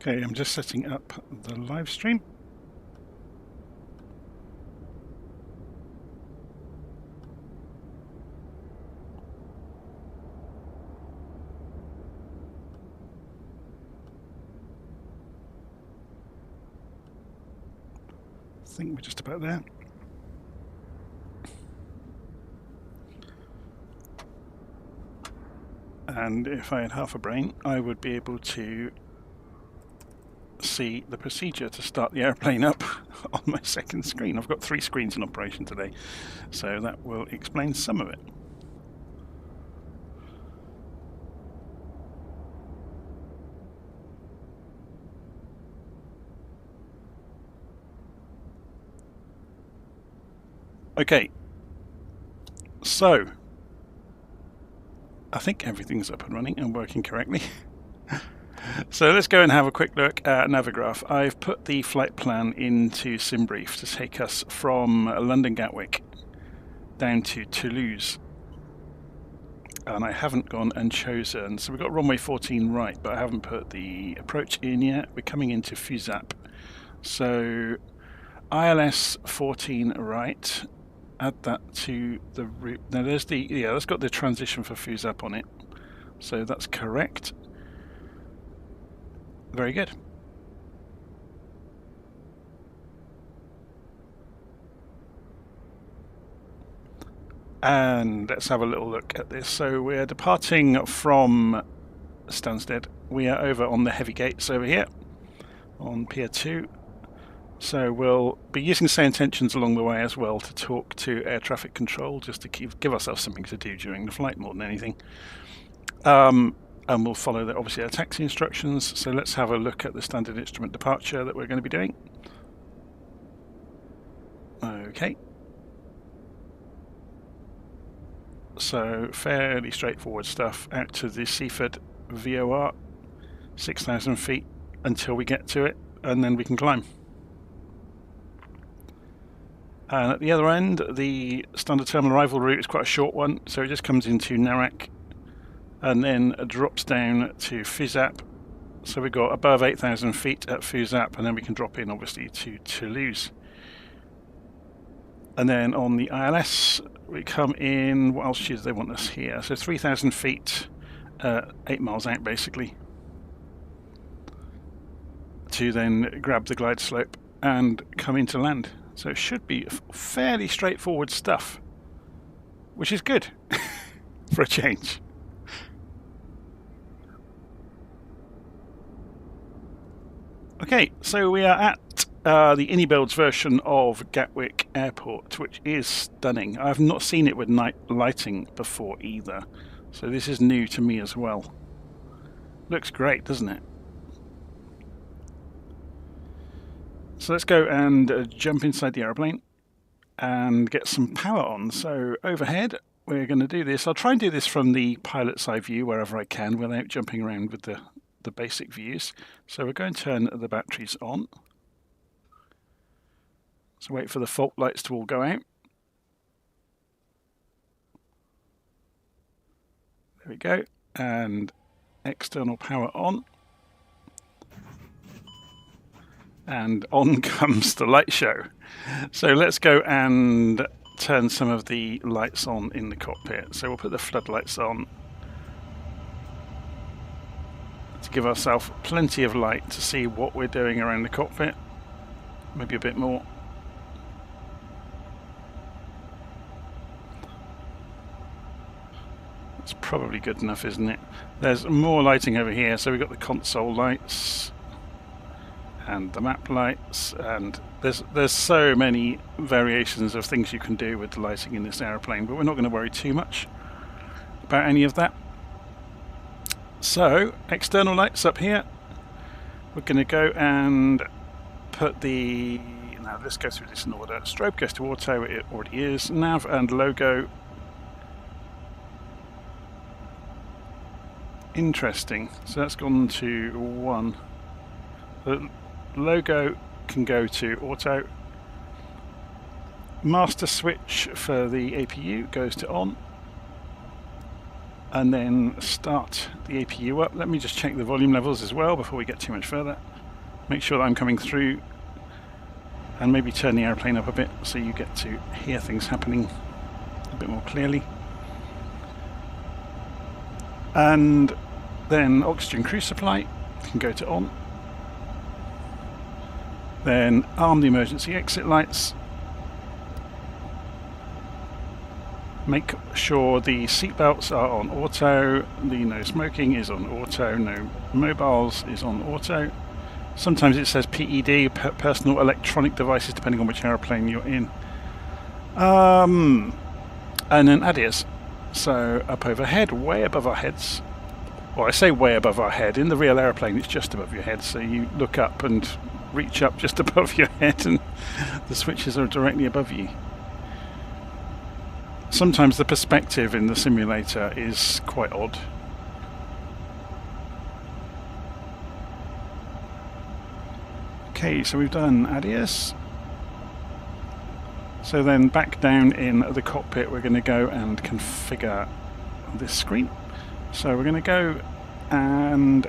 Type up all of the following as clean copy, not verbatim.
Okay, I'm just setting up the live stream. I think we're just about there. And if I had half a brain, I would be able to see the procedure to start the airplane up on my second screen. I've got 3 screens in operation today, so that will explain some of it. Okay, so I think everything's up and running and working correctly. So let's go and have a quick look at Navigraph. I've put the flight plan into SimBrief to take us from London Gatwick down to Toulouse. And I haven't gone and chosen, so we've got runway 14 right, but I haven't put the approach in yet. We're coming into Fusap. So ILS 14 right, add that to the route. Now there's that's got the transition for Fusap on it. So that's correct. Very good. And let's have a little look at this. So we're departing from Stansted. We are over on the heavy gates over here on Pier 2. So we'll be using SayIntentions along the way as well to talk to air traffic control, just to give ourselves something to do during the flight more than anything. And we'll follow obviously our taxi instructions. So let's have a look at the standard instrument departure that we're going to be doing. Okay. So fairly straightforward stuff. Out to the Seaford VOR, 6,000 feet until we get to it, and then we can climb. And at the other end, the standard terminal arrival route is quite a short one, so it just comes into Narak and then drops down to Fusap. So we've got above 8,000 feet at Fusap, and then we can drop in obviously to Toulouse. And then on the ILS, we come in, what else do they want us here? So 3,000 feet, 8 miles out basically, to then grab the glide slope and come into land. So it should be fairly straightforward stuff, which is good for a change. Okay, so we are at the Inibuilds version of Gatwick Airport, which is stunning. I've not seen it with night lighting before either, so this is new to me as well. Looks great, doesn't it? So let's go and jump inside the aeroplane and get some power on. So overhead, we're going to do this. I'll try and do this from the pilot's eye view wherever I can without jumping around with the basic views. So we're going to turn the batteries on. So wait for the fault lights to all go out. There we go. And external power on. And on comes the light show. So let's go and turn some of the lights on in the cockpit. So we'll put the floodlights on to give ourselves plenty of light to see what we're doing around the cockpit. Maybe a bit more. That's probably good enough, isn't it? There's more lighting over here. So we've got the console lights and the map lights, and there's so many variations of things you can do with the lighting in this aeroplane, but we're not going to worry too much about any of that. So external lights up here, we're going to go and put the, now let's go through this in order. Strobe goes to auto, it already is. Nav and logo, interesting, so that's gone to 1. The logo can go to auto. Master switch for the APU goes to on. and then start the APU up. Let me just check the volume levels as well before we get too much further. Make sure that I'm coming through, and maybe turn the airplane up a bit so you get to hear things happening a bit more clearly. And then oxygen crew supply, you can go to on. Then arm the emergency exit lights. Make sure the seatbelts are on auto, the no smoking is on auto, no mobiles is on auto. Sometimes it says PED, personal electronic devices, depending on which aeroplane you're in. And then ADIRS. So up overhead, way above our heads. Well, I say way above our head. In the real aeroplane, it's just above your head. So you look up and reach up just above your head, and the switches are directly above you. Sometimes the perspective in the simulator is quite odd. Okay, so we've done ADIRS. So then back down in the cockpit, we're going to go and configure this screen. So we're going to go, and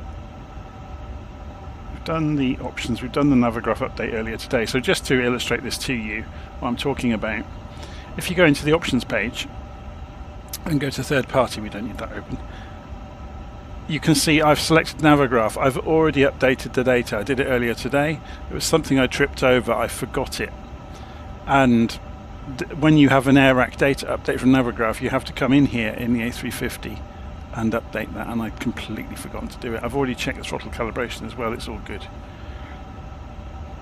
we've done the options, we've done the Navigraph update earlier today. So just to illustrate this to you, what I'm talking about, if you go into the options page and go to third party, we don't need that open, you can see I've selected Navigraph. I've already updated the data. I did it earlier today. It was something I tripped over, I forgot it. And when you have an AirRack data update from Navigraph, you have to come in here in the A350 and update that, and I'd completely forgotten to do it. I've already checked the throttle calibration as well, it's all good.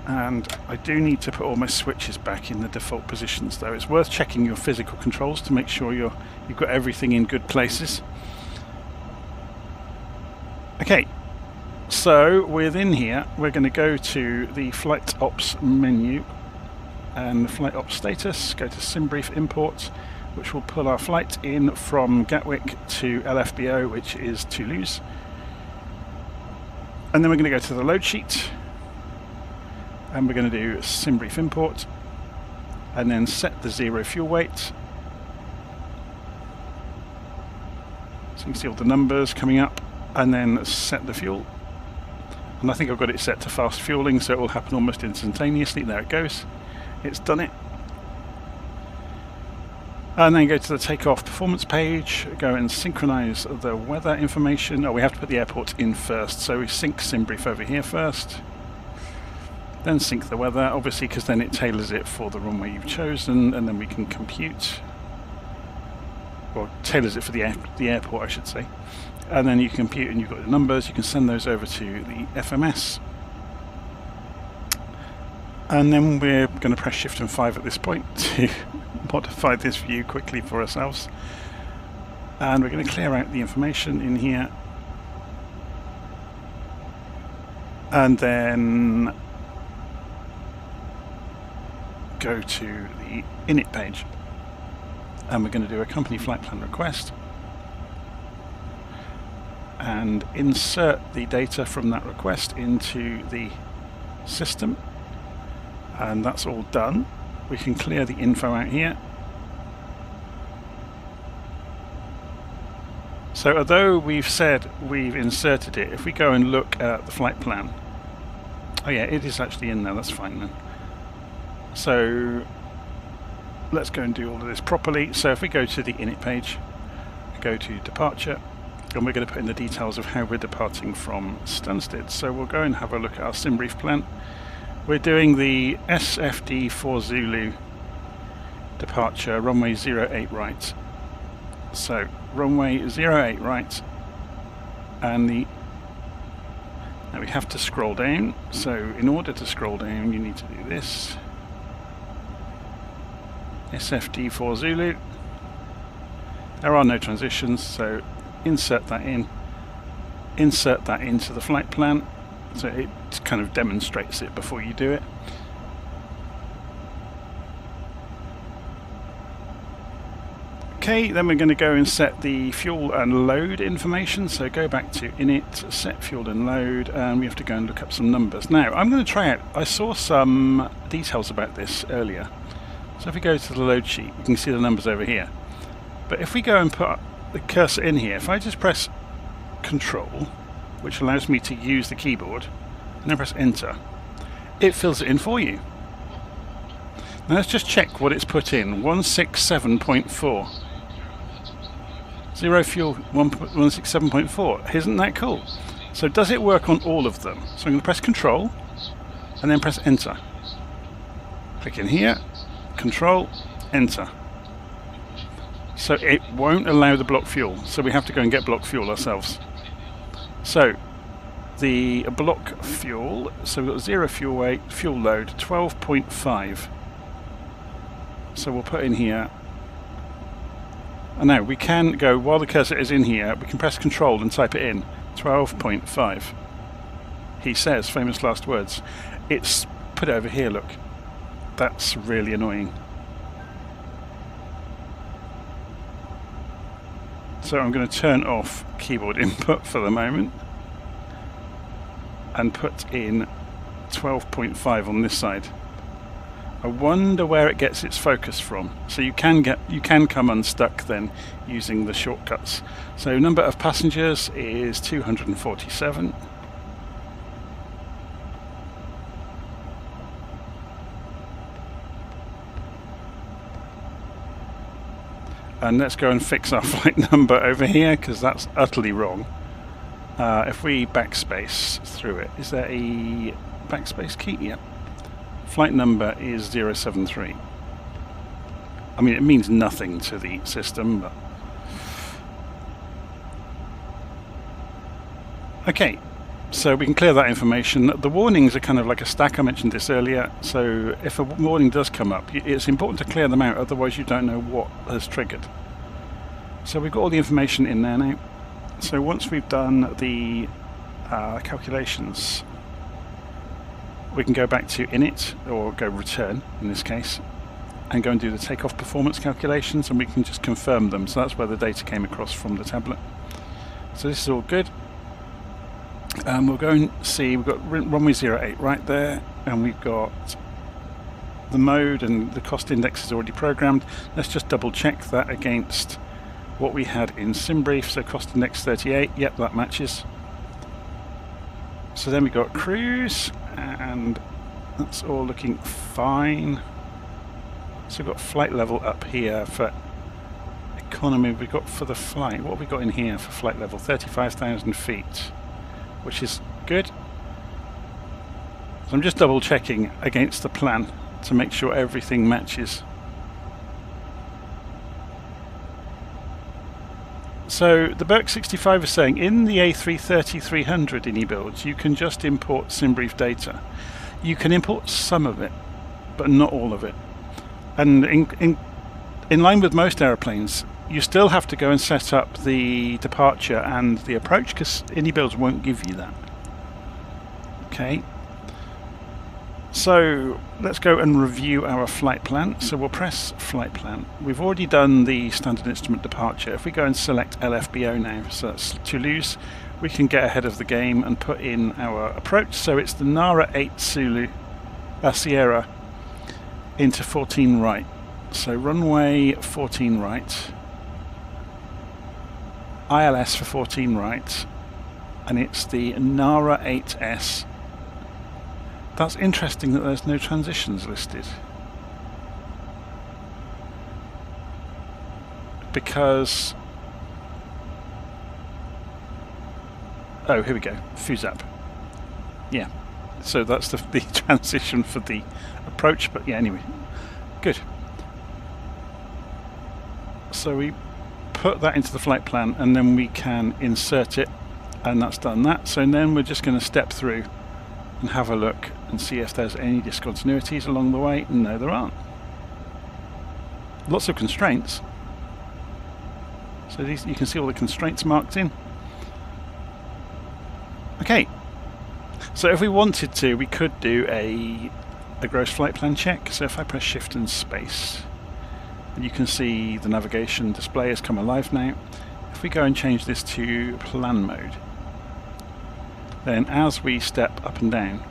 And I do need to put all my switches back in the default positions though. It's worth checking your physical controls to make sure you've got everything in good places. Okay, so within here we're going to go to the Flight Ops menu and Flight Ops status, go to SimBrief import, which will pull our flight in from Gatwick to LFBO, which is Toulouse. And then we're going to go to the load sheet, and we're going to do SimBrief import, and then set the 0 fuel weight. So you can see all the numbers coming up, and then set the fuel. And I think I've got it set to fast fueling, so it will happen almost instantaneously. There it goes. It's done it. And then go to the takeoff performance page, go and synchronize the weather information. Oh, we have to put the airport in first, so we sync SimBrief over here first. Then sync the weather, obviously, because then it tailors it for the runway you've chosen, and then we can compute. Well, tailors it for the airport, I should say. And then you compute, and you've got the numbers. You can send those over to the FMS. And then we're going to press Shift and 5 at this point to modify this view quickly for ourselves. And we're going to clear out the information in here. And then go to the init page. And we're going to do a company flight plan request. And insert the data from that request into the system. And that's all done. We can clear the info out here. So although we've said we've inserted it, if we go and look at the flight plan, oh yeah, it is actually in there, that's fine then. So let's go and do all of this properly. So if we go to the init page, go to departure, and we're going to put in the details of how we're departing from Stansted. So we'll go and have a look at our SimBrief plan. We're doing the SFD 4 Zulu departure, runway 08 right. So runway 08 right, and now we have to scroll down. So in order to scroll down, you need to do this. SFD 4 Zulu. There are no transitions, so insert that in. Insert that into the flight plan. So it kind of demonstrates it before you do it. Okay, then we're going to go and set the fuel and load information. So go back to init, set fuel and load, and we have to go and look up some numbers. Now I'm going to try out, I saw some details about this earlier. So if we go to the load sheet, you can see the numbers over here. But if we go and put the cursor in here, if I just press Control, which allows me to use the keyboard, and then press Enter, it fills it in for you. Now let's just check what it's put in. 167.4. Zero fuel 167.4. Isn't that cool? So does it work on all of them? So I'm going to press Control and then press Enter. Click in here, Control, Enter. So it won't allow the block fuel, so we have to go and get block fuel ourselves. So the block fuel, so we've got zero fuel weight, fuel load 12.5. So we'll put in here. And now we can go, while the cursor is in here, we can press Control and type it in. 12.5. He says, famous last words. It's put it over here, look. That's really annoying. So I'm going to turn off keyboard input for the moment and put in 12.5 on this side. I wonder where it gets its focus from. So you can come unstuck then using the shortcuts. So number of passengers is 247. And let's go and fix our flight number over here, because that's utterly wrong. If we backspace through it, is there a backspace key? Yep. Flight number is 073. I mean, it means nothing to the system, but... Okay, so we can clear that information. The warnings are kind of like a stack. I mentioned this earlier. So if a warning does come up, it's important to clear them out, otherwise you don't know what has triggered. So we've got all the information in there now. So once we've done the calculations, we can go back to init, or go return in this case, and go and do the takeoff performance calculations, and we can just confirm them. So that's where the data came across from the tablet. So this is all good. We'll go and see, we've got runway 08 right there, and we've got the mode, and the cost index is already programmed. Let's just double check that against what we had in SimBrief. So cost index 38, yep, that matches. So then we got cruise, and that's all looking fine. So we've got flight level up here for economy. We've got for the flight, what have we got in here for flight level? 35,000 feet, which is good. So I'm just double checking against the plan to make sure everything matches. So the Berk 65 is saying in the A330-300 Inibuilds you can just import SimBrief data. You can import some of it, but not all of it. And in line with most aeroplanes, you still have to go and set up the departure and the approach, because Inibuilds won't give you that. Okay. So let's go and review our flight plan. So we'll press flight plan. We've already done the standard instrument departure. If we go and select LFBO now, so that's Toulouse, we can get ahead of the game and put in our approach. So it's the Nara 8 Sierra into 14 right. So runway 14 right, ILS for 14 right, and it's the Nara 8S. That's interesting that there's no transitions listed, because oh, here we go, FUSAP. Yeah, so that's the transition for the approach, but yeah, anyway, good. So we put that into the flight plan, and then we can insert it, and that's done that. So then we're just going to step through and have a look and see if there's any discontinuities along the way. No, there aren't. Lots of constraints. So these, you can see all the constraints marked in. Okay, so if we wanted to, we could do a gross flight plan check. So if I press Shift and Space, you can see the navigation display has come alive now. If we go and change this to plan mode, then as we step up and down,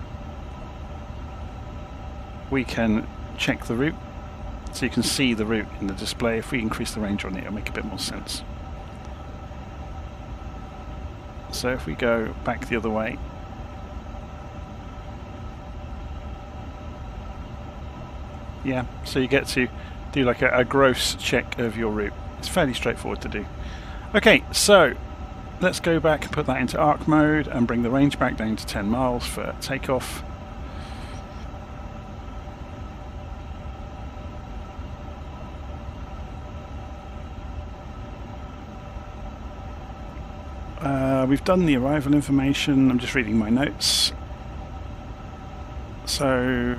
we can check the route. So you can see the route in the display. If we increase the range on it, it'll make a bit more sense. So if we go back the other way, yeah, so you get to do like a gross check of your route. It's fairly straightforward to do. Okay, so let's go back and put that into arc mode and bring the range back down to 10 miles for takeoff. We've done the arrival information. I'm just reading my notes. So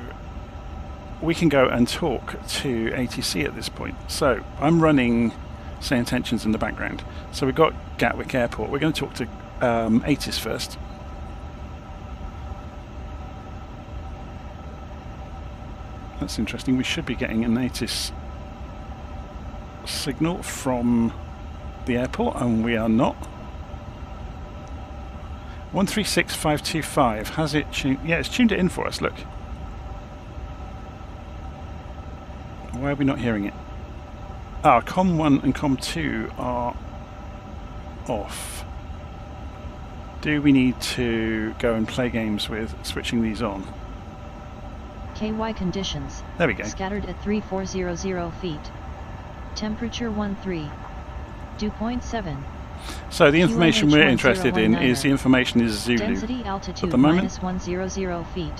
we can go and talk to ATC at this point. So I'm running SayIntentions in the background. So we've got Gatwick Airport. We're going to talk to ATIS first. That's interesting. We should be getting an ATIS signal from the airport, and we are not. 136525, has it tuned? Yeah, it's tuned it in for us, look. Why are we not hearing it? Ah, COM1 and COM2 are off. Do we need to go and play games with switching these on? KY conditions. There we go. Scattered at 3400 feet. Temperature 13. Dew point 7. So the information we're interested in is the information is Zulu Density altitude at the moment. minus 100 feet.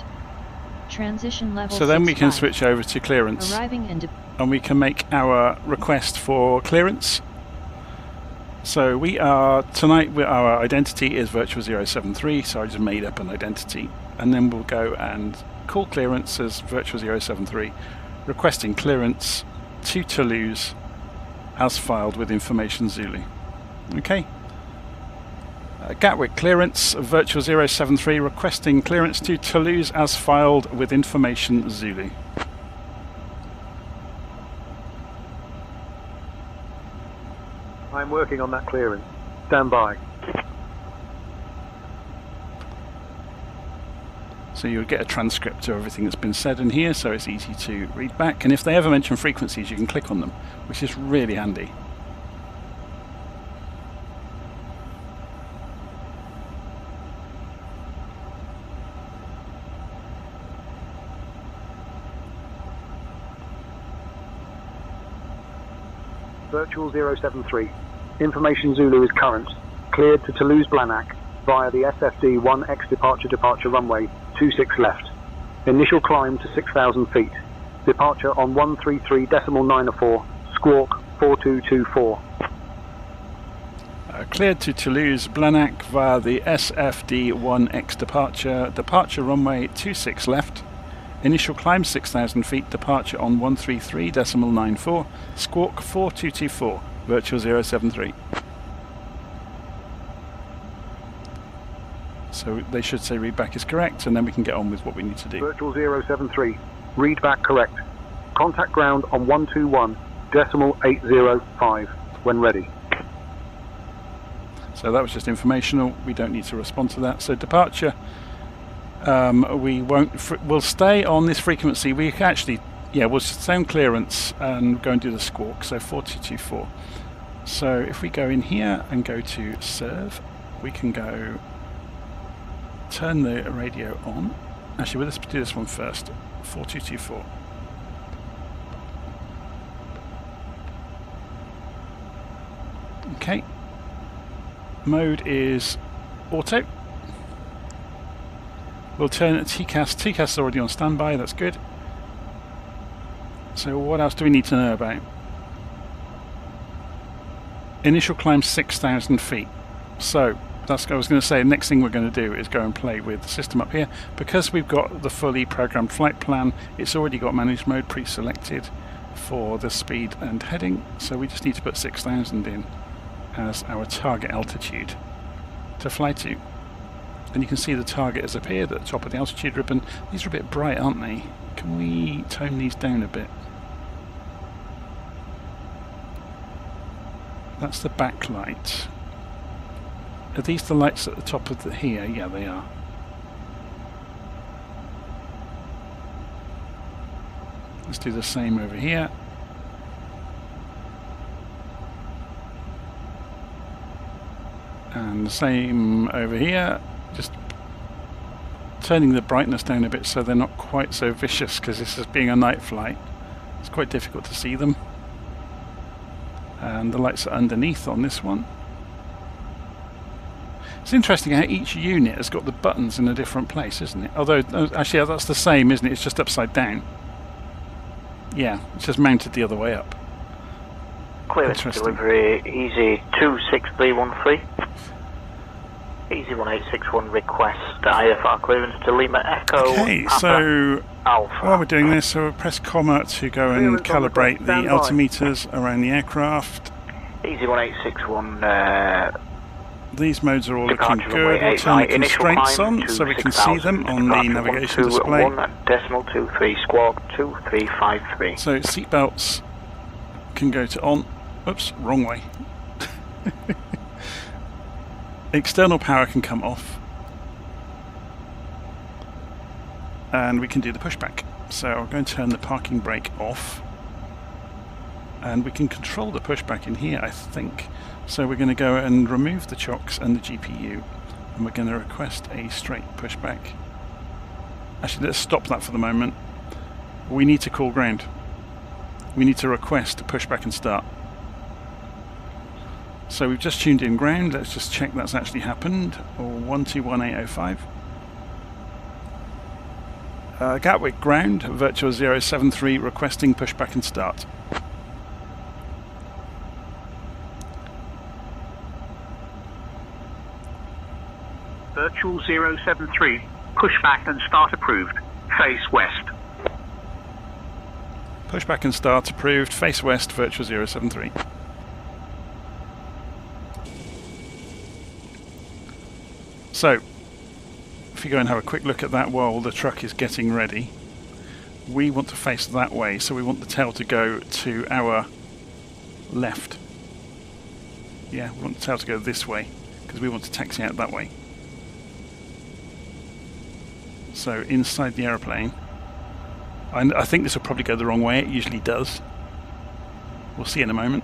Transition level. So then we can 65. switch over to clearance. Arriving and we can make our request for clearance. So we are tonight. Our identity is virtual 073. So I just made up an identity, and then we'll go and call clearance as virtual 073, requesting clearance to Toulouse as filed with information Zulu. Okay. Gatwick clearance virtual 073 requesting clearance to Toulouse as filed with information Zulu. I'm working on that clearance. Stand by. So you'll get a transcript of everything that's been said in here, so it's easy to read back. And if they ever mention frequencies, you can click on them, which is really handy. Virtual 073. Information Zulu is current. Cleared to Toulouse Blagnac via the SFD 1X departure runway 26 left. Initial climb to 6,000 feet. Departure on 133.904. Squawk 4224. Cleared to Toulouse Blagnac via the SFD 1X departure runway 26 left. Initial climb 6,000 feet, departure on 133.94, squawk 4224, virtual 073. So they should say readback is correct, and then we can get on with what we need to do. Virtual 073, readback correct. Contact ground on 121.805 when ready. So that was just informational, we don't need to respond to that. So departure. We'll stay on this frequency. We actually, we'll stay on clearance and go and do the squawk. So 4224. So if we go in here and go to serve, we can go turn the radio on. Actually, let's do this one first. 4224. Okay. Mode is auto. We'll turn TCAS. TCAS is already on standby, that's good. So what else do we need to know about? Initial climb 6,000 feet. So that's what I was going to say. The next thing we're going to do is go and play with the system up here. Because we've got the fully programmed flight plan, it's already got managed mode pre-selected for the speed and heading. So we just need to put 6,000 in as our target altitude to fly to. And you can see the target has appeared at the top of the altitude ribbon. These are a bit bright, aren't they? Can we tone these down a bit? That's the backlight. Are these the lights at the top of the here? Yeah, they are. Let's do the same over here. And the same over here, just turning the brightness down a bit so they're not quite so vicious, because this is being a night flight. It's quite difficult to see them. And the lights are underneath on this one. It's interesting how each unit has got the buttons in a different place, isn't it? Although, actually, that's the same, isn't it? It's just upside down. Yeah, it's just mounted the other way up. Clearance delivery, easy 26313. Easy 1861 request IFR clearance to Lima Echo. Okay, Papa so Alpha. while we're doing this, so we'll press comma to go and calibrate the altimeters around the aircraft. Easy 1861. These modes are all looking good. We'll turn the constraints on so we can see them on the navigation display. 1.23 squawk 2353. So seatbelts can go to on. Oops, wrong way. External power can come off. And we can do the pushback. So I'm going to turn the parking brake off. And we can control the pushback in here, I think. So we're going to go and remove the chocks and the GPU, and we're going to request a straight pushback. Actually, let's stop that for the moment. We need to call ground. We need to request a pushback and start. So we've just tuned in ground. Let's just check that's actually happened. Or 121805. Gatwick ground, virtual 073, requesting pushback and start. Virtual 073, pushback and start approved, face west. Pushback and start approved, face west, virtual 073. So, if you go and have a quick look at that while the truck is getting ready, we want to face that way, so we want the tail to go to our left. Yeah, we want the tail to go this way, because we want to taxi out that way. So inside the aeroplane, I think this will probably go the wrong way, it usually does. We'll see in a moment.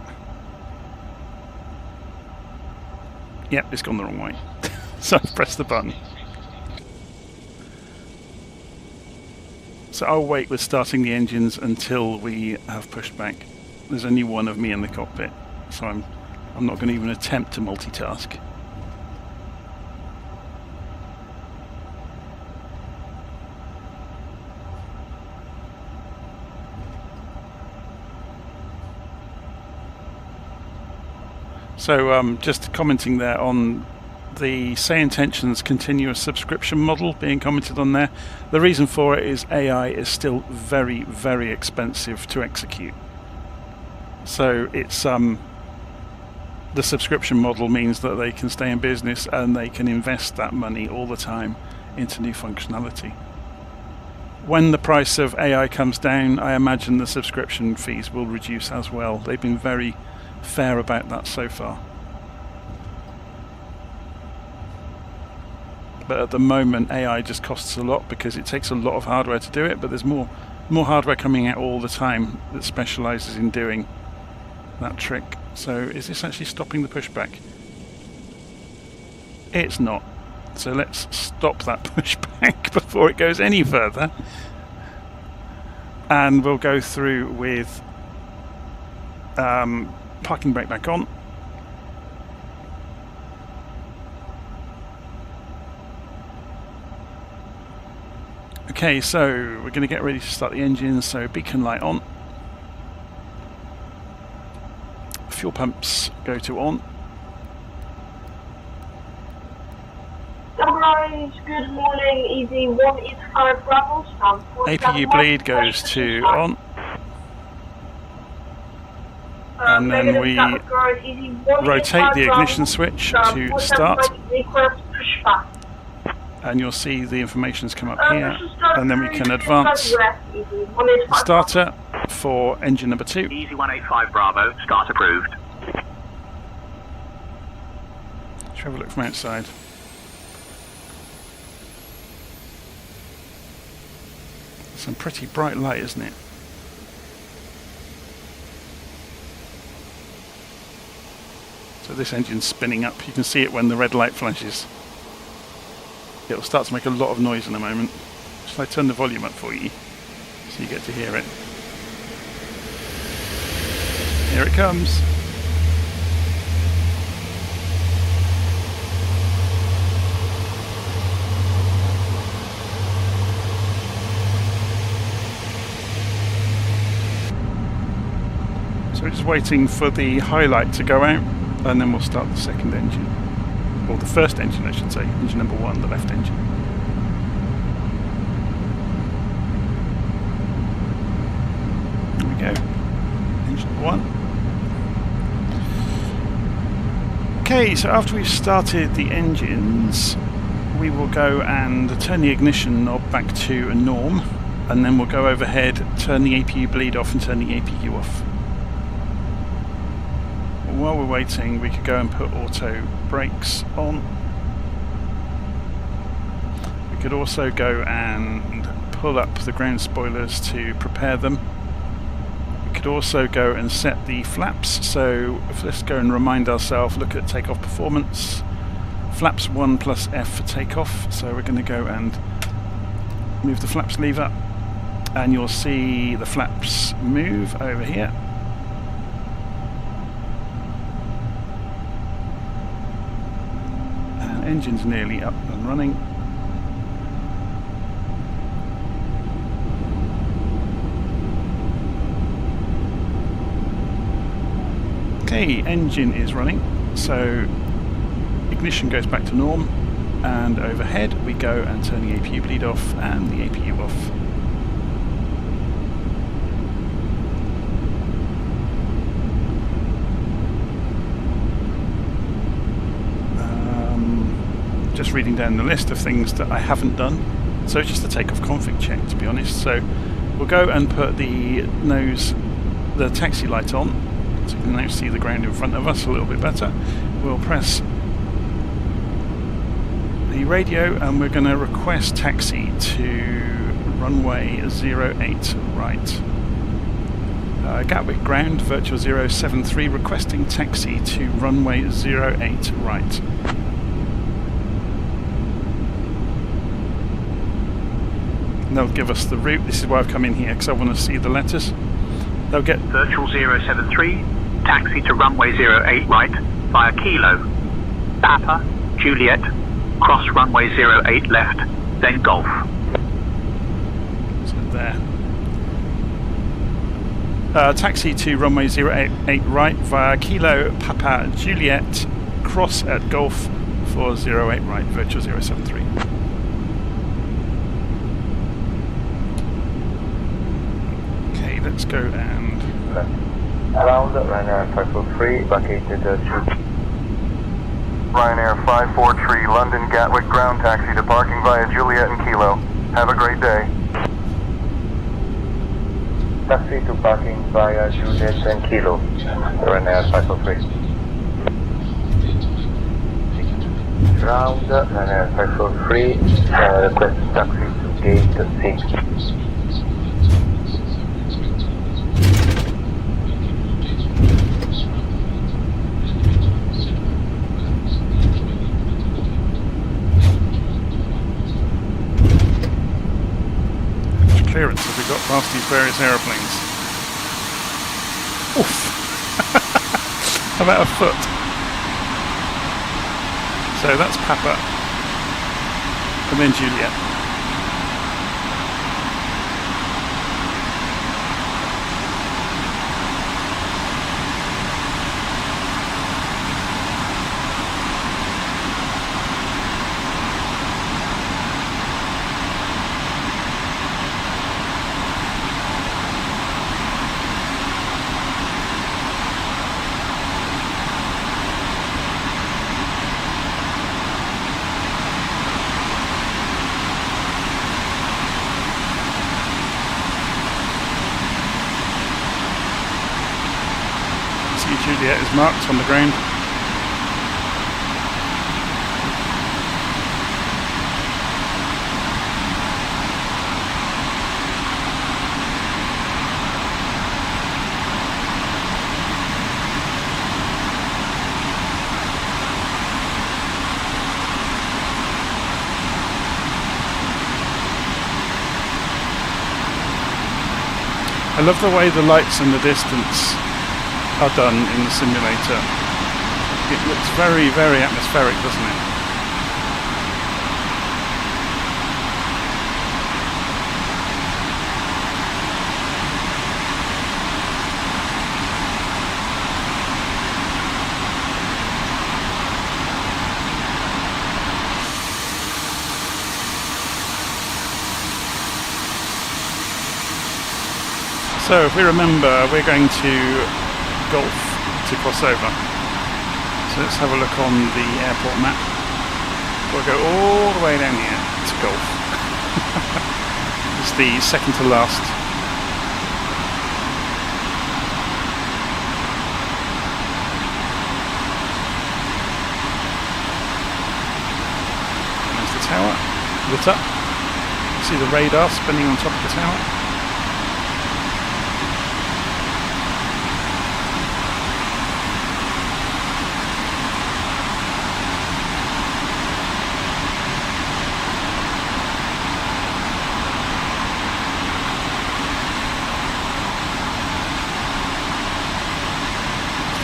Yep, it's gone the wrong way. So I've pressed the button. So I'll wait with starting the engines until we have pushed back. There's only one of me in the cockpit, so I'm not going to even attempt to multitask. So just commenting there on the SayIntentions continuous subscription model being commented on there. The reason for it is AI is still very, very expensive to execute. So it's the subscription model means that they can stay in business and they can invest that money all the time into new functionality. When the price of AI comes down, I imagine the subscription fees will reduce as well. They've been very fair about that so far. But at the moment AI just costs a lot because it takes a lot of hardware to do it, but there's more hardware coming out all the time that specializes in doing that trick. So is this actually stopping the pushback? It's not. So let's stop that pushback before it goes any further. And we'll go through with parking brake back on. Okay, so we're going to get ready to start the engine, so beacon light on. Fuel pumps go to on. Sunrise, good morning, Easy 185 Bravo, APU bleed goes to on. And then we rotate the ignition switch to start. And you'll see the information's come up here, and then we can advance the starter for engine number 2. Easy 185 Bravo, start approved. Let's have a look from outside. Some pretty bright light, isn't it? So this engine's spinning up. You can see it when the red light flashes. It'll start to make a lot of noise in a moment. Shall I turn the volume up for you so you get to hear it? Here it comes. So we're just waiting for the highlight to go out, and then we'll start the second engine. Or the first engine, I should say. Engine number 1, the left engine. There we go. Engine number 1. Okay, so after we've started the engines, we will go and turn the ignition knob back to a norm, and then we'll go overhead, turn the APU bleed off and turn the APU off. While we're waiting, we could go and put auto brakes on. We could also go and pull up the ground spoilers to prepare them. We could also go and set the flaps. So let's go and remind ourselves, look at takeoff performance. Flaps 1 plus F for takeoff. So we're going to go and move the flaps lever, and you'll see the flaps move over here. Engine's nearly up and running. Okay, engine is running, so ignition goes back to norm, and overhead we go and turn the APU bleed off and the APU off. Just reading down the list of things that I haven't done. So it's just a takeoff config check, to be honest. So we'll go and put the taxi light on, so we can now see the ground in front of us a little bit better. We'll press the radio and we're going to request taxi to runway 08 right. Gatwick ground, virtual 073, requesting taxi to runway 08 right. And they'll give us the route. This is why I've come in here, because I want to see the letters. They'll get Virtual 073, taxi to runway 08 right via Kilo, Papa, Juliet, cross runway 08 left, then Golf. So there. Taxi to runway 08 right via Kilo, Papa, Juliet, cross at Golf for 08 right, virtual 073. Let's go and around Ryanair 543, vacated Ryanair 543, London Gatwick ground taxi to parking via Juliet and Kilo. Have a great day. taxi to parking via Juliet and Kilo, Ryanair 543. Ground Ryanair 543, request taxi to gate 6. Clearance as we got past these various aeroplanes. Oof! About a foot. So that's Papa, and then Juliet. Juliet is marked on the ground. love the way the lights and the distance are done in the simulator. It looks very, very atmospheric, doesn't it? So if we remember, we're going to Gulf to cross over. So let's have a look on the airport map. We'll go all the way down here to Gulf. It's the second to last. There's the tower, lit up. See the radar spinning on top of the tower.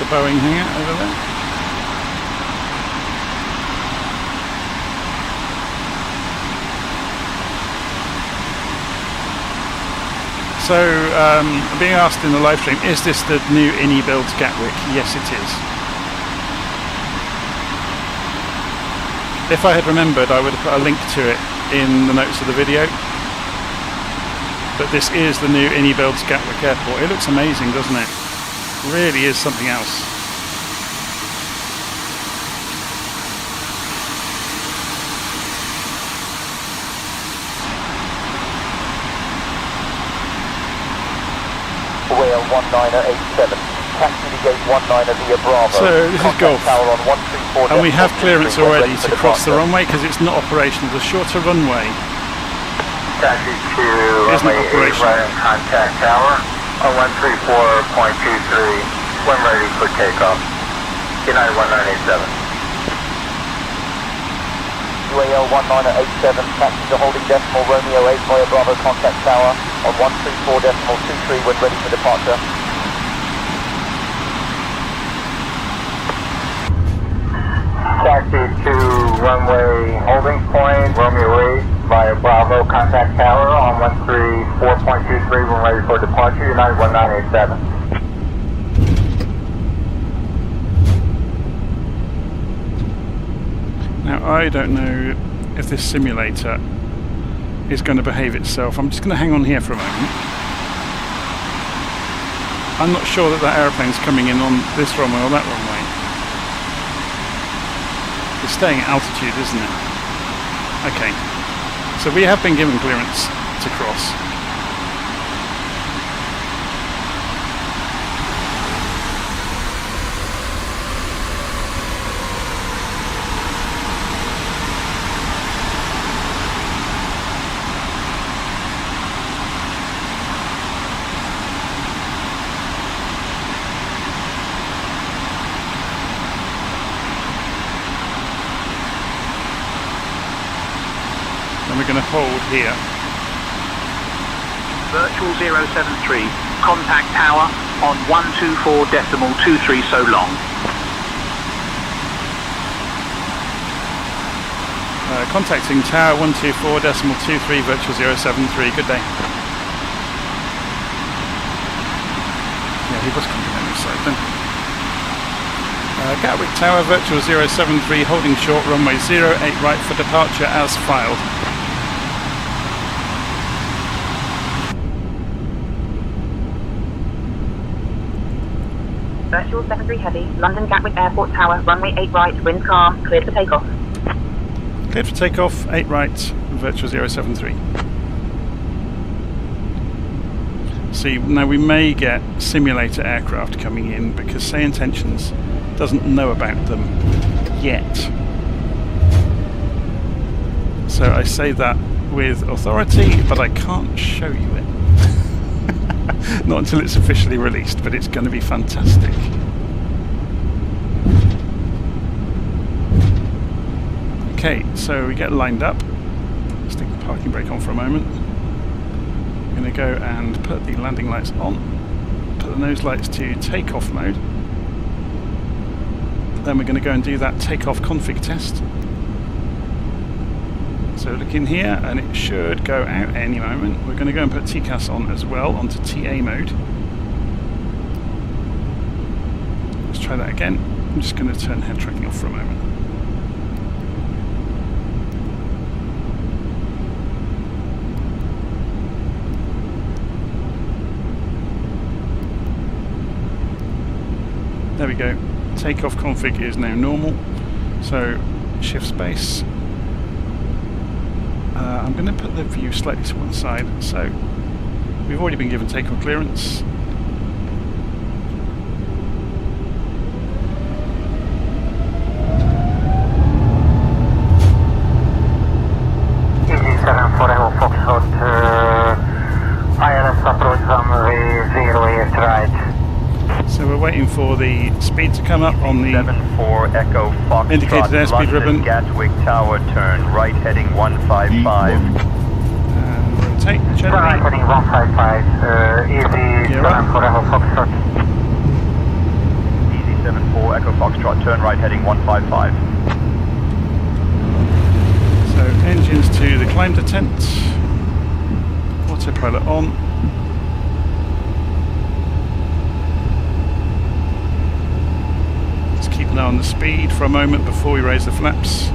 Boeing hangar over there. So, being asked in the live stream, is this the new Inibuilds Gatwick? Yes, it is. If I had remembered, I would have put a link to it in the notes of the video. But this is the new Inibuilds Gatwick Airport. It looks amazing, doesn't it? Really is something else. Whale 1987, taxi to gate 19 via Bravo. So this is Gulf, tower on 134 and we have clearance already to cross the runway because it's not operational. The shorter runway Taxi to isn't runway 8 operational. right in contact tower on 134.23 when ready for takeoff. United 1987. UAL 1987, taxi to holding decimal Romeo 8 via Bravo contact tower on 134.23 when ready for departure. Taxi to runway holding point, Romeo 8 via Bravo contact tower on 134.23 when ready for departure. United 1987. Now I don't know if this simulator is going to behave itself. I'm just going to hang on here for a moment. I'm not sure that aeroplane's coming in on this runway or that runway. It's staying at altitude, isn't it? Okay. So we have been given clearance to cross. We're going to hold here. Virtual 073, contact tower on 124.23 so long. Contacting tower 124.23 virtual 073, good day. Yeah, he was coming on this side then. Gatwick tower virtual 073 holding short runway 08 right for departure as filed. Virtual 73 heavy, London Gatwick Airport tower, runway 8 right, wind calm, cleared for takeoff. Cleared for takeoff, 8 right, virtual 073. See, now we may get simulator aircraft coming in because SayIntentions doesn't know about them yet. So I say that with authority, but I can't show you it. Not until it's officially released, but it's going to be fantastic. Okay, so we get lined up. Let's take the parking brake on for a moment. going to go and put the landing lights on, put the nose lights to takeoff mode. Then we're going to go and do that takeoff config test. So look in here and it should go out any moment. We're going to go and put TCAS on as well, onto TA mode. Let's try that again. I'm just going to turn head tracking off for a moment. There we go. Takeoff config is now normal. So shift space. I'm going to put the view slightly to one side. So we've already been given takeoff clearance. So we're waiting for the speed to come up on the 74 Echo Foxtrot, indicated airspeed ribbon. Gatwick Tower, turn right heading 155. And rotate gently. Right heading 155, easy 74 Echo Foxtrot. Easy 74 Echo Foxtrot, turn right heading 155. So engines to the climb detent. Autopilot on. Keep an eye on the speed for a moment before we raise the flaps.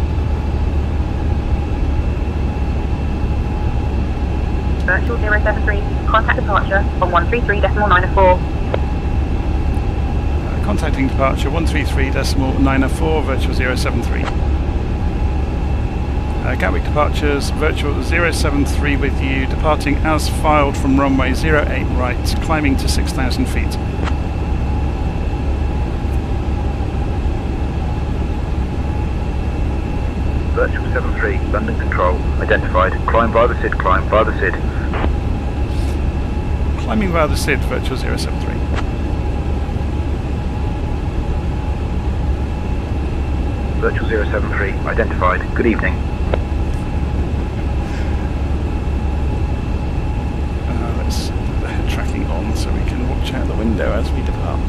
Virtual 073, contact departure on 133.904. Contacting departure 133.904, virtual 073. Gatwick departures, virtual 073 with you, departing as filed from runway 08 right, climbing to 6,000 feet. Virtual 73, London Control, identified. Climb via the SID, climb via the SID. Climbing via the SID, virtual 073. Virtual 073, identified. Good evening. Let's put the head tracking on so we can watch out the window as we depart.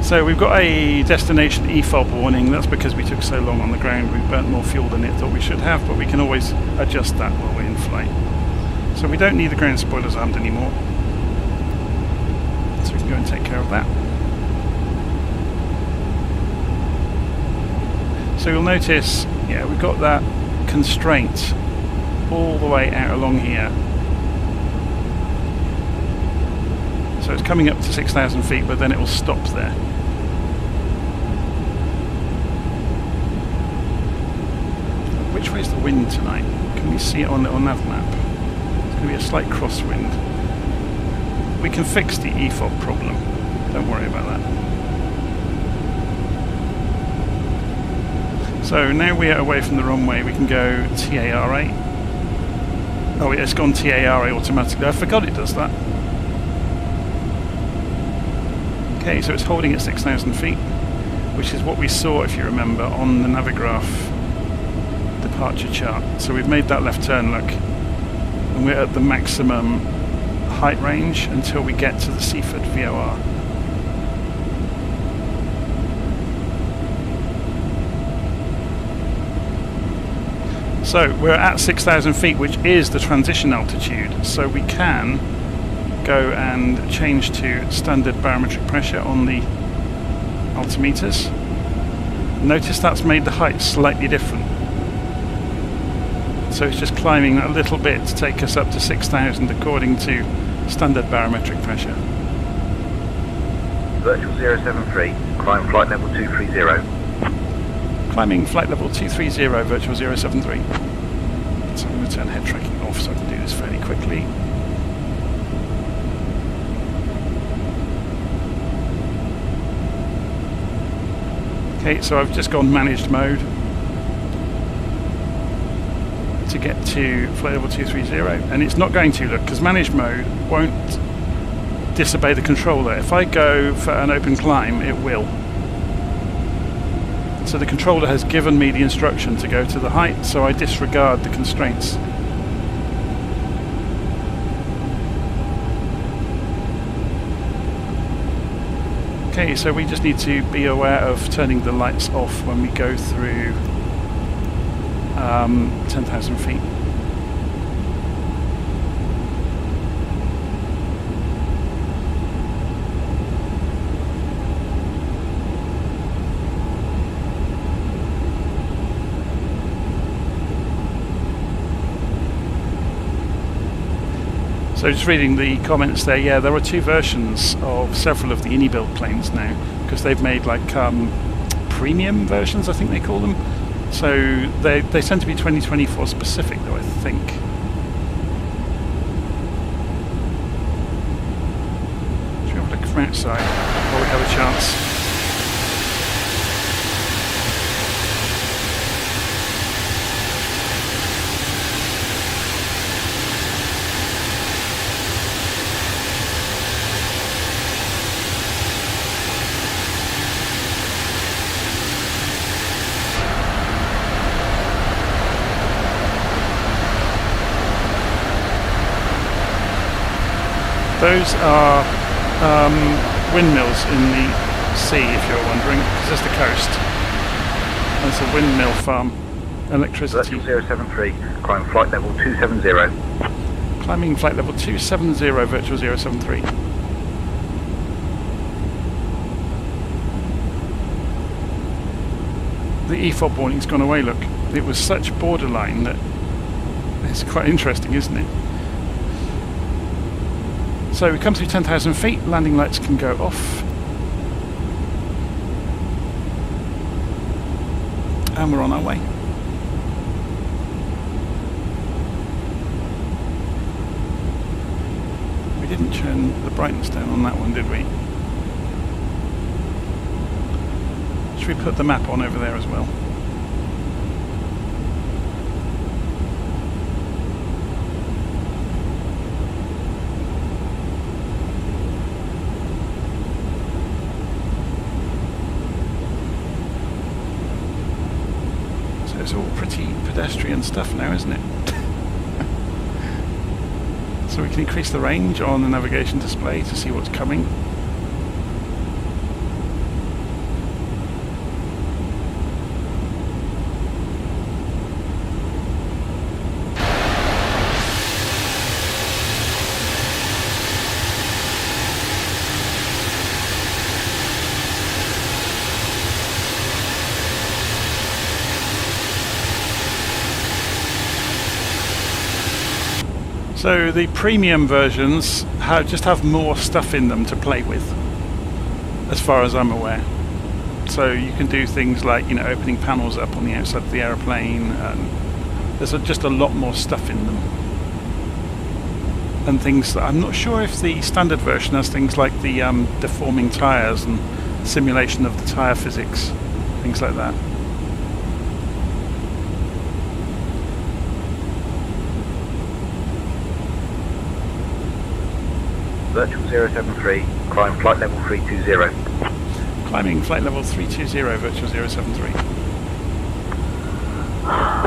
So we've got a destination EFOB warning. That's because we took so long on the ground. We burnt more fuel than it thought we should have, but we can always adjust that while we're in flight. So we don't need the ground spoilers armed anymore. So we can go and take care of that. So you'll notice, yeah, we've got that constraint all the way out along here. So it's coming up to 6,000 feet, but then it will stop there. Which way is the wind tonight? Can we see it on little nav map? It's going to be a slight crosswind. We can fix the EFOB problem. Don't worry about that. So now we are away from the runway, we can go TARA. Oh, it's gone TARA automatically. I forgot it does that. Okay, so it's holding at 6,000 feet, which is what we saw, if you remember, on the Navigraph departure chart. So we've made that left turn, look, and we're at the maximum height range until we get to the Seaford VOR. So we're at 6,000 feet, which is the transition altitude, so we can go and change to standard barometric pressure on the altimeters. Notice that's made the height slightly different. So it's just climbing a little bit to take us up to 6,000 according to standard barometric pressure. Virtual 073, climb flight level 230. Climbing flight level 230, virtual 073. So I'm going to turn head tracking off so I can do this fairly quickly. Okay, so I've just gone managed mode to get to flight level 230, and it's not going to look, because managed mode won't disobey the controller. If I go for an open climb, it will. So the controller has given me the instruction to go to the height, so I disregard the constraints. Okay, so we just need to be aware of turning the lights off when we go through 10,000 feet. So just reading the comments there, yeah, there are two versions of several of the Inibuild planes now, because they've made like premium versions, I think they call them. So they tend to be 2024 specific though, I think. Should we have a look from outside while we have a chance? Those are windmills in the sea, if you're wondering, because there's the coast. There's a windmill farm, electricity. Virtual 073, climb flight level 270. Climbing flight level 270, virtual 073. The EFOB warning's gone away, look. It was such borderline that it's quite interesting, isn't it? So we come through 10,000 feet, landing lights can go off. And we're on our way. We didn't turn the brightness down on that one, did we? Should we put the map on over there as well? It's all pretty pedestrian stuff now, isn't it? So we can increase the range on the navigation display to see what's coming. So the premium versions just have more stuff in them to play with, as far as I'm aware. So you can do things like, you know, opening panels up on the outside of the aeroplane, and there's just a lot more stuff in them. And things that I'm not sure if the standard version has things like the deforming tyres and simulation of the tyre physics, things like that. Virtual 073, climb flight level 320. Climbing flight level 320, virtual 073.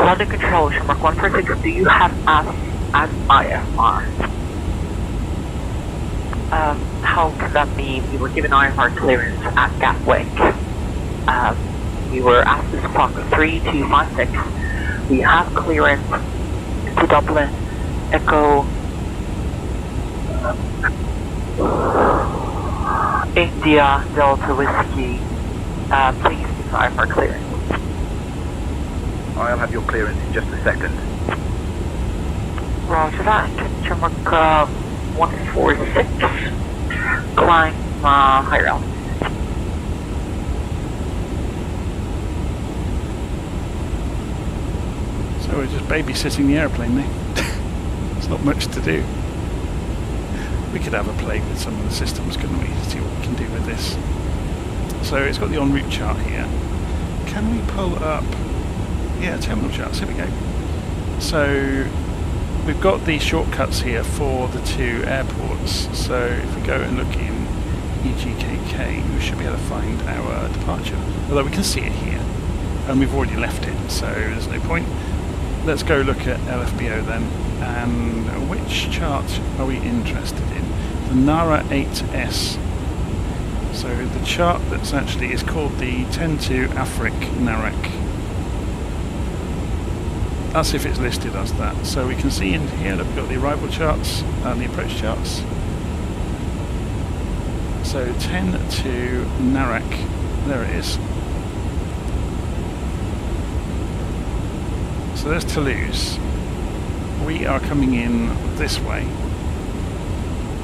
London Control, Shamrock 146, do you have us as IFR? How can that be? We were given IFR clearance at Gatwick. We were asked to clock 3256. We have clearance to Dublin, Echo, India, Delta Whiskey. Please declare for clearance. I'll have your clearance in just a second. Roger that. Shamrock 146. Climb higher altitude. So we're just babysitting the airplane there. There's not much to do. We could have a play with some of the systems, couldn't we? See what we can do with this. So it's got the en route chart here. Can we pull up? Yeah, terminal charts. Here we go. So we've got the shortcuts here for the two airports. So if we go and look in EGKK, we should be able to find our departure. Although we can see it here, and we've already left it, so there's no point. Let's go look at LFBO then. And which chart are we interested in? The NARA 8S. So the chart that's actually is called the 10-2 Afrik Narak. That's if it's listed as that. So we can see in here that we've got the arrival charts and the approach charts. So 10-2 Narak, there it is. So there's Toulouse. We are coming in this way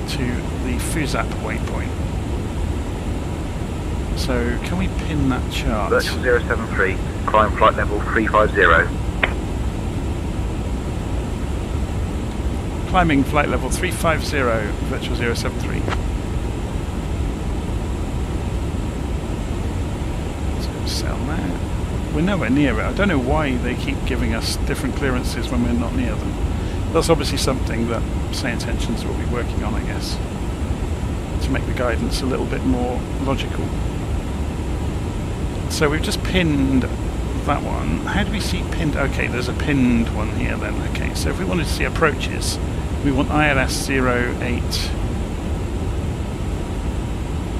to the Fuzap waypoint. So can we pin that chart? Virtual 073, climb flight level 350. Climbing flight level 350, virtual 073. So sell that. We're nowhere near it. I don't know why they keep giving us different clearances when we're not near them. That's obviously something that SayIntentions will be working on, I guess, to make the guidance a little bit more logical. So we've just pinned that one. How do we see pinned? Okay, there's a pinned one here then. Okay, so if we wanted to see approaches, we want ILS 08.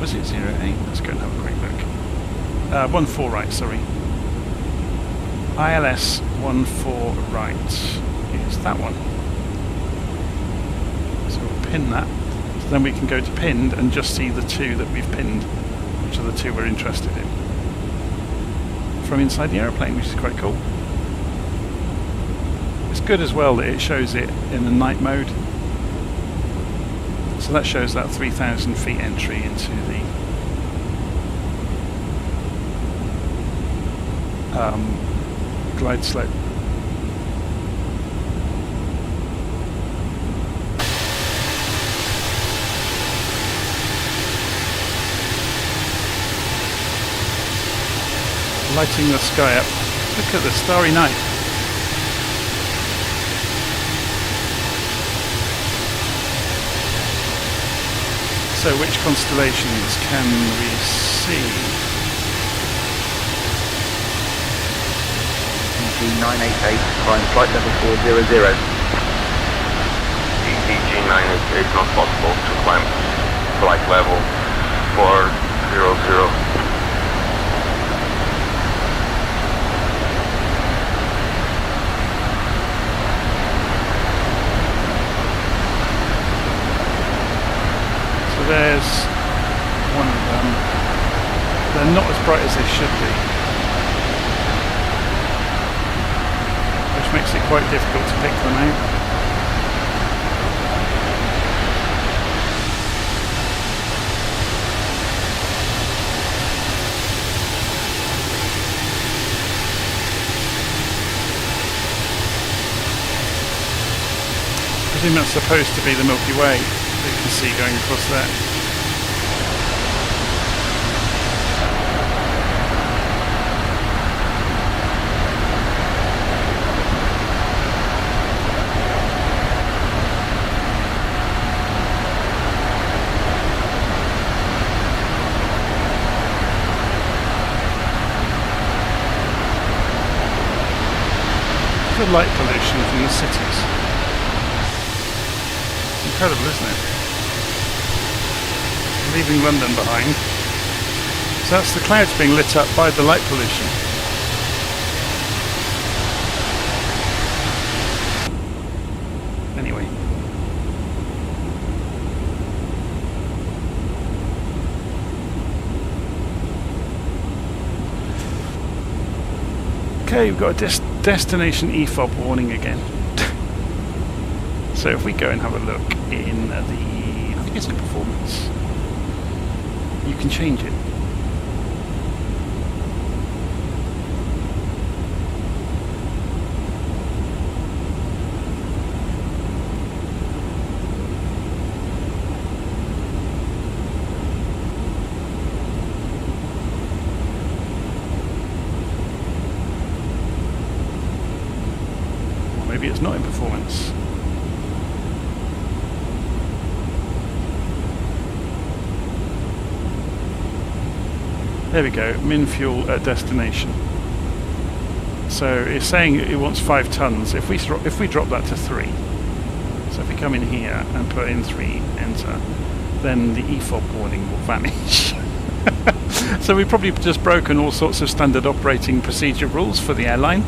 Was it 08? Let's go and have a quick look. 14 right, sorry. ILS 14 right is that one. So we'll pin that. So then we can go to pinned and just see the two that we've pinned, which are the two we're interested in, from inside the aeroplane, which is quite cool. It's good as well that it shows it in the night mode. So that shows that 3,000 feet entry into the glide slope. Lighting the sky up. Look at the starry night. So which constellations can we see? EG988, climb flight level 400. EG988 is not possible to climb flight level 400. There's one of them. They're not as bright as they should be, which makes it quite difficult to pick them out. I presume that's supposed to be the Milky Way. You can see going across there. The light pollution from the cities. Incredible, isn't it? Leaving London behind. So that's the clouds being lit up by the light pollution. Anyway. Okay, we've got a destination EFOB warning again. So if we go and have a look in the, I think it's in performance, you can change it. Or maybe it's not in performance. There we go, min fuel at destination. So it's saying it wants 5 tons. If we drop that to 3, so if we come in here and put in 3, enter, then the EFOB warning will vanish. So we've probably just broken all sorts of standard operating procedure rules for the airline.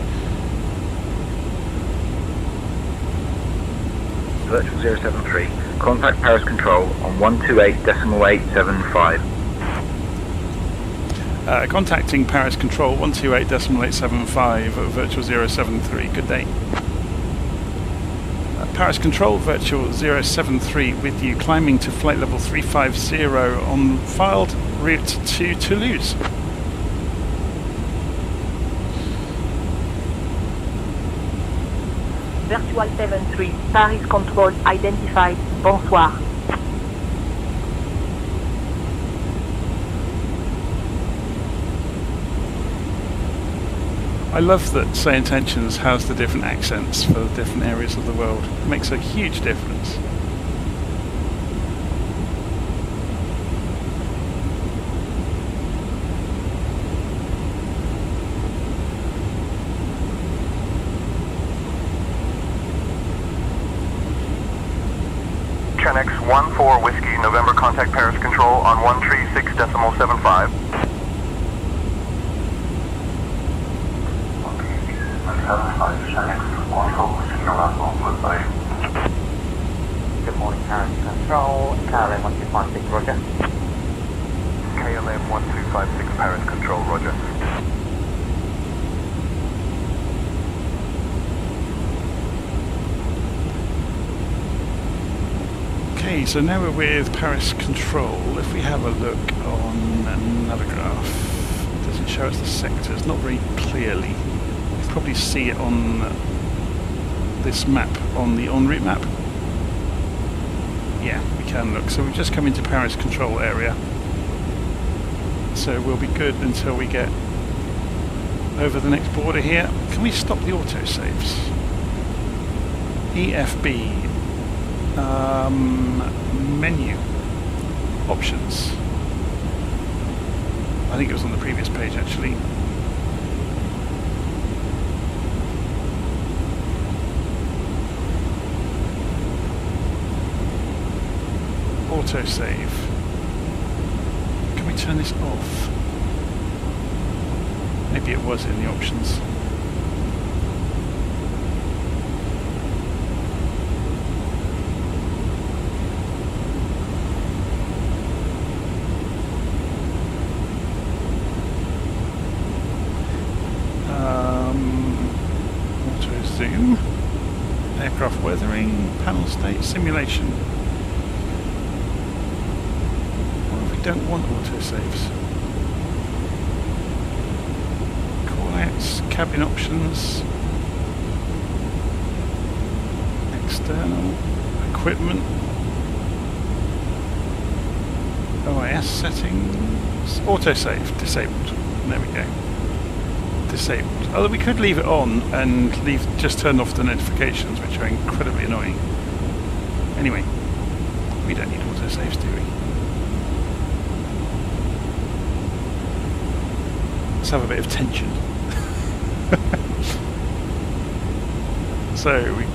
Virtual 073, contact Paris Control on 128.875. Contacting Paris Control 128.875 virtual 073. Good day. Paris Control virtual 073 with you, climbing to flight level 350 on filed route to Toulouse. Virtual 73, Paris Control identified. Bonsoir. I love that SayIntentions has the different accents for the different areas of the world. It makes a huge difference. Chenex 14 Whiskey November, contact Paris Control on 136.75. Good morning, Paris Control. KLM 1256, roger. KLM 1256 Paris Control, roger. Okay, so now we're with Paris Control. If we have a look on Navigraph, it doesn't show us the sectors, not very clearly. You probably see it on this map, on the en route map. Yeah, we can look. So we've just come into Paris Control area. So we'll be good until we get over the next border here. Can we stop the autosaves? EFB. Menu. Options. I think it was on the previous page actually. Autosave. Can we turn this off? Maybe it was in the options. Auto zoom. Aircraft weathering. Panel state simulation. Don't want autosaves. Callouts, cabin options, external, equipment, OIS settings, autosave, disabled. There we go. Disabled. Although we could leave it on and just turn off the notifications, which are incredibly annoying. Anyway, we don't need autosaves, do we? Let's have a bit of tension. So we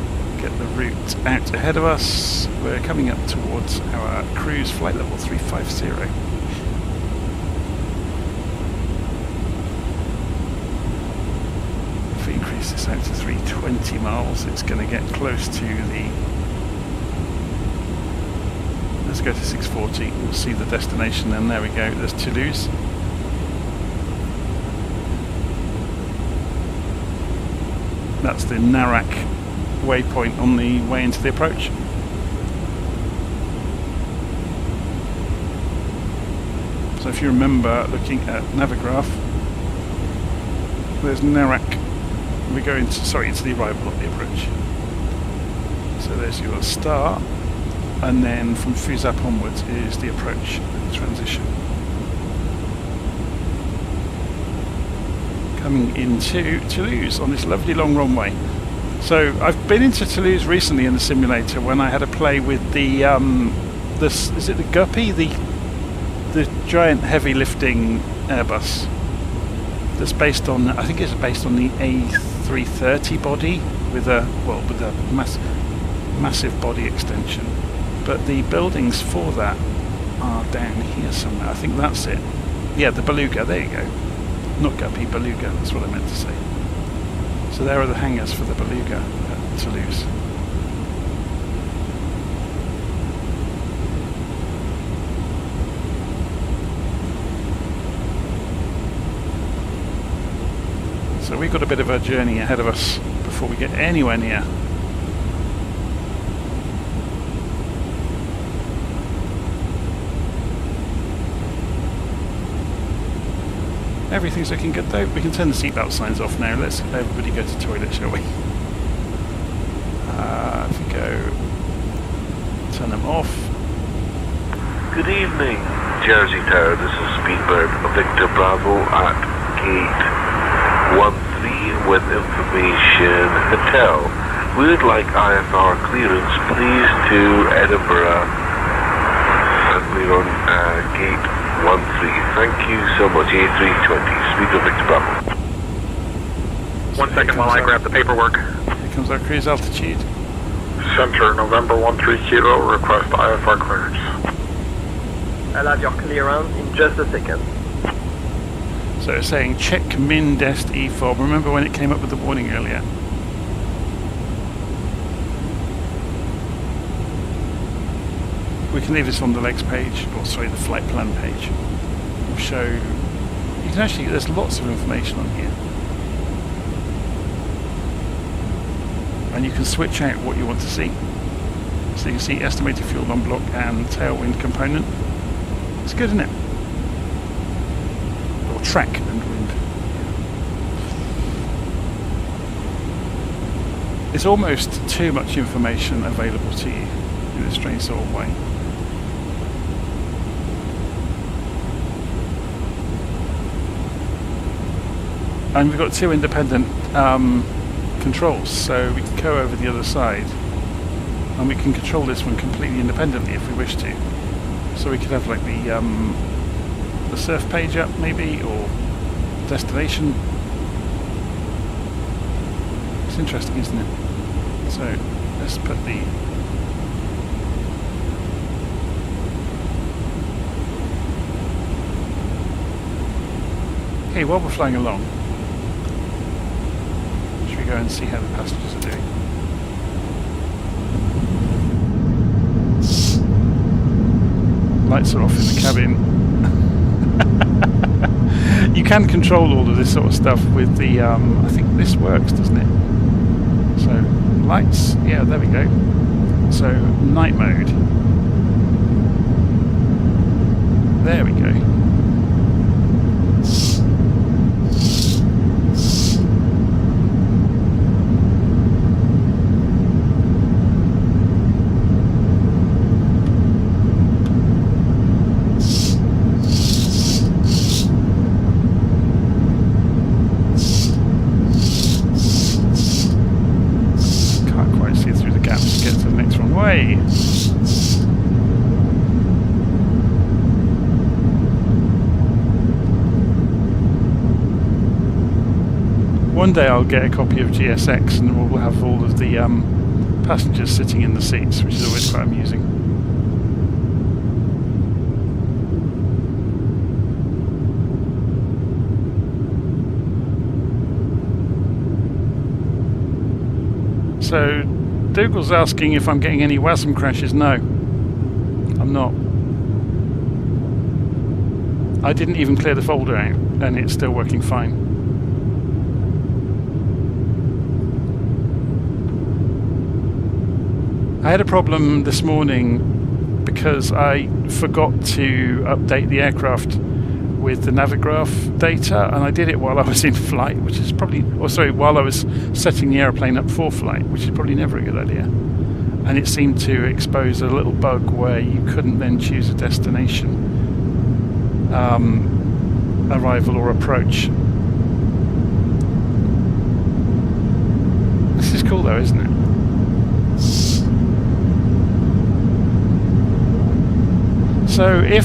get the route out ahead of us. We're coming up towards our cruise flight level 350. If we increase this out to 320 miles, it's going to get close to the... Let's go to 640. We'll see the destination then. There we go. There's Toulouse. That's the Narak waypoint on the way into the approach. So if you remember looking at Navigraph, there's Narak. We go into the arrival, not the approach. So there's your start, and then from Fusap onwards is the approach transition. Coming into Toulouse on this lovely long runway. So I've been into Toulouse recently in the simulator when I had a play with the is it the Guppy, the giant heavy lifting Airbus that's based on, I think it's based on the A330 body with a massive body extension. But the buildings for that are down here somewhere. I think that's it. Yeah, the Beluga, there you go. Not Guppy, Beluga, that's what I meant to say. So there are the hangars for the Beluga at Toulouse. So we've got a bit of a journey ahead of us before we get anywhere near. Everything's looking good though. We can turn the seatbelt signs off now. Let's everybody go to the toilet, shall we? If we go, turn them off. Good evening, Jersey Tower. This is Speedbird Victor Bravo at gate 13 with information hotel. We would like IFR clearance, please, to Edinburgh, and we're on gate 13. Thank you so much. A320, Speedbird Victor Bravo. 1 second while I grab the paperwork. Here comes our cruise altitude. Center, November 13 Kilo, request IFR clearance. I'll have your clearance in just a second. So it's saying check min dest EFOB. Remember when it came up with the warning earlier? We can leave this on the legs page, or sorry, the flight plan page. We'll show, you can actually, there's lots of information on here. And you can switch out what you want to see. So you can see estimated fuel on block and tailwind component. It's good, isn't it? Or track and wind. It's almost too much information available to you in a strange sort of way. And we've got two independent controls, so we can go over the other side and we can control this one completely independently if we wish to. So we could have like the surf page up maybe, or destination. It's interesting, isn't it? So let's put the okay, while we're flying along, should we go and see how the passengers are doing? Lights are off in the cabin. You can control all of this sort of stuff with the, I think this works, doesn't it? So, lights, yeah, there we go. So, night mode. There we go. One day I'll get a copy of GSX and we'll have all of the passengers sitting in the seats, which is always quite amusing. So Dougal's asking if I'm getting any WASM crashes. No, I'm not. I didn't even clear the folder out and it's still working fine. I had a problem this morning because I forgot to update the aircraft with the Navigraph data, and I did it while I was in flight, which is probably, or sorry, while I was setting the airplane up for flight, which is probably never a good idea. And it seemed to expose a little bug where you couldn't then choose a destination, arrival or approach. This is cool though, isn't it? So if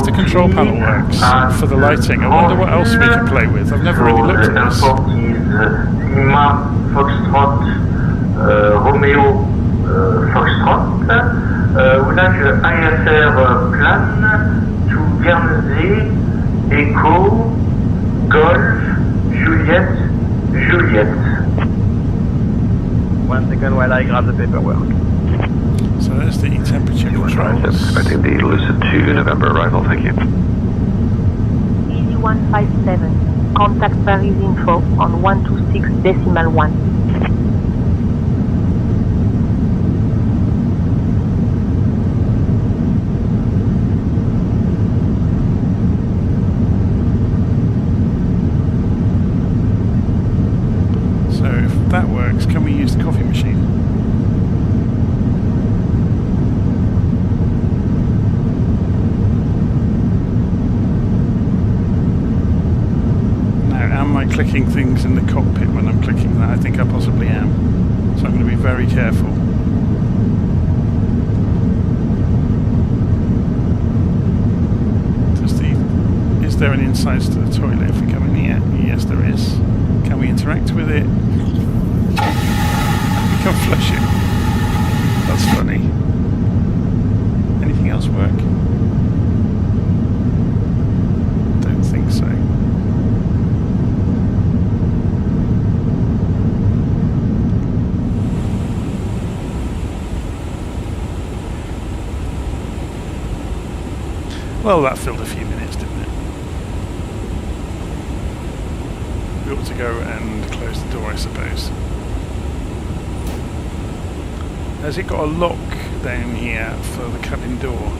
the control panel works for the lighting, I wonder what else we can play with. I've never really looked at this. Romeo Foxtrot, roulage IFR plane to Guernsey, Echo, Golf, Juliette. 1 second while I grab the paperwork. So there's the temperature controls. Expecting the Lucid 2 November arrival, thank you. Easy 157, contact Paris info on 126.1. That works. Can we use the coffee machine? Now, am I clicking things in the cockpit when I'm clicking that? I think I possibly am. So I'm going to be very careful. Is there an insides to the toilet if we come in here? Yes, there is. Can we interact with it? We can flush it. That's funny. Anything else work? Don't think so. Well, that filled a few minutes, didn't it? We ought to go and close the door, I suppose. Has it got a lock down here for the cabin door?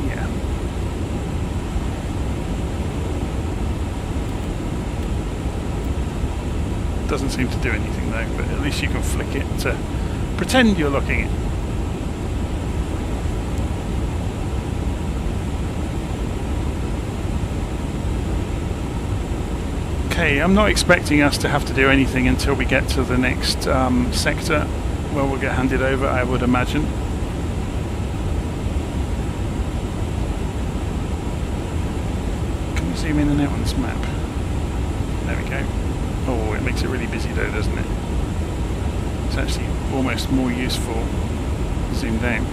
Yeah. Doesn't seem to do anything though, but at least you can flick it to pretend you're locking it. Okay, I'm not expecting us to have to do anything until we get to the next sector where we'll get handed over, I would imagine. Can we zoom in and out on this map? There we go. Oh, it makes it really busy though, doesn't it? It's actually almost more useful zoomed out.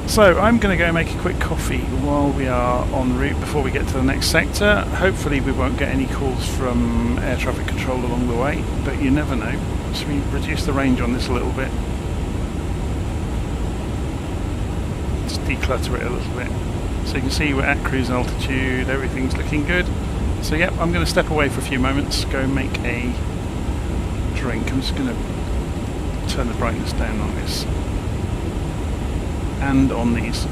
So I'm going to go make a quick coffee while we are en route before we get to the next sector. Hopefully we won't get any calls from air traffic control along the way, but you never know. Should we reduce the range on this a little bit? Just declutter it a little bit. So you can see we're at cruise altitude, everything's looking good. So yep, I'm going to step away for a few moments, go make a drink. I'm just going to turn the brightness down on this. And on these.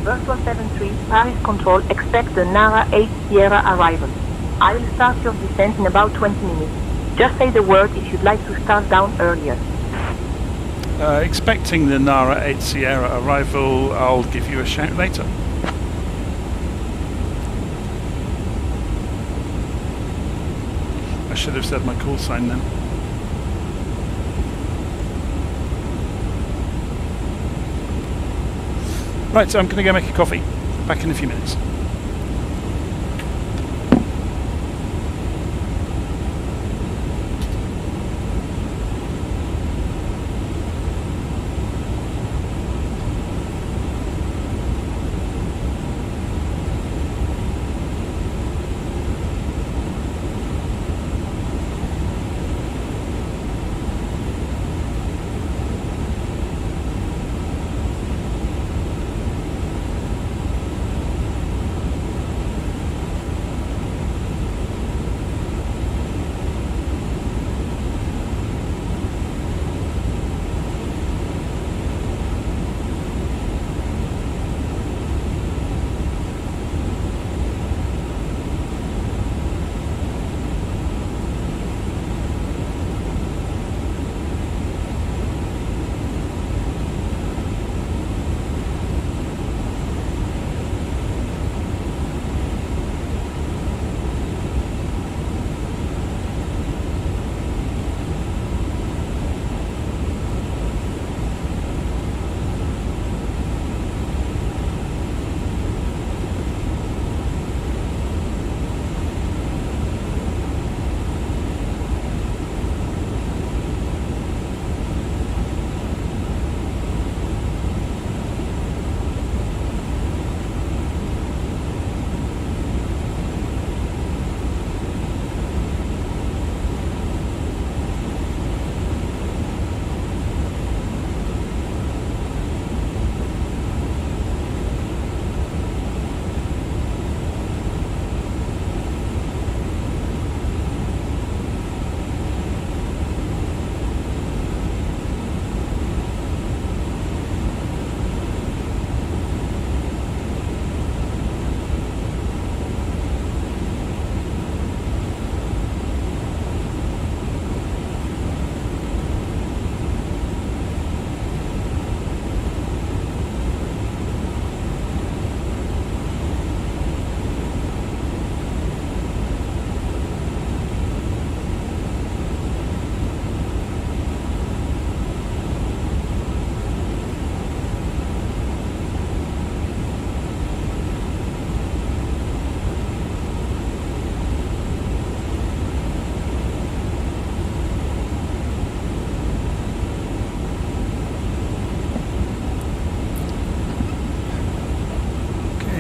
Bus 173, Paris Control, expect the NARA 8 Sierra arrival. I will start your descent in about 20 minutes. Just say the word if you'd like to start down earlier. Expecting the NARA 8 Sierra arrival, I'll give you a shout later. I should have said my call sign then. Right, so I'm going to go make a coffee. Back in a few minutes.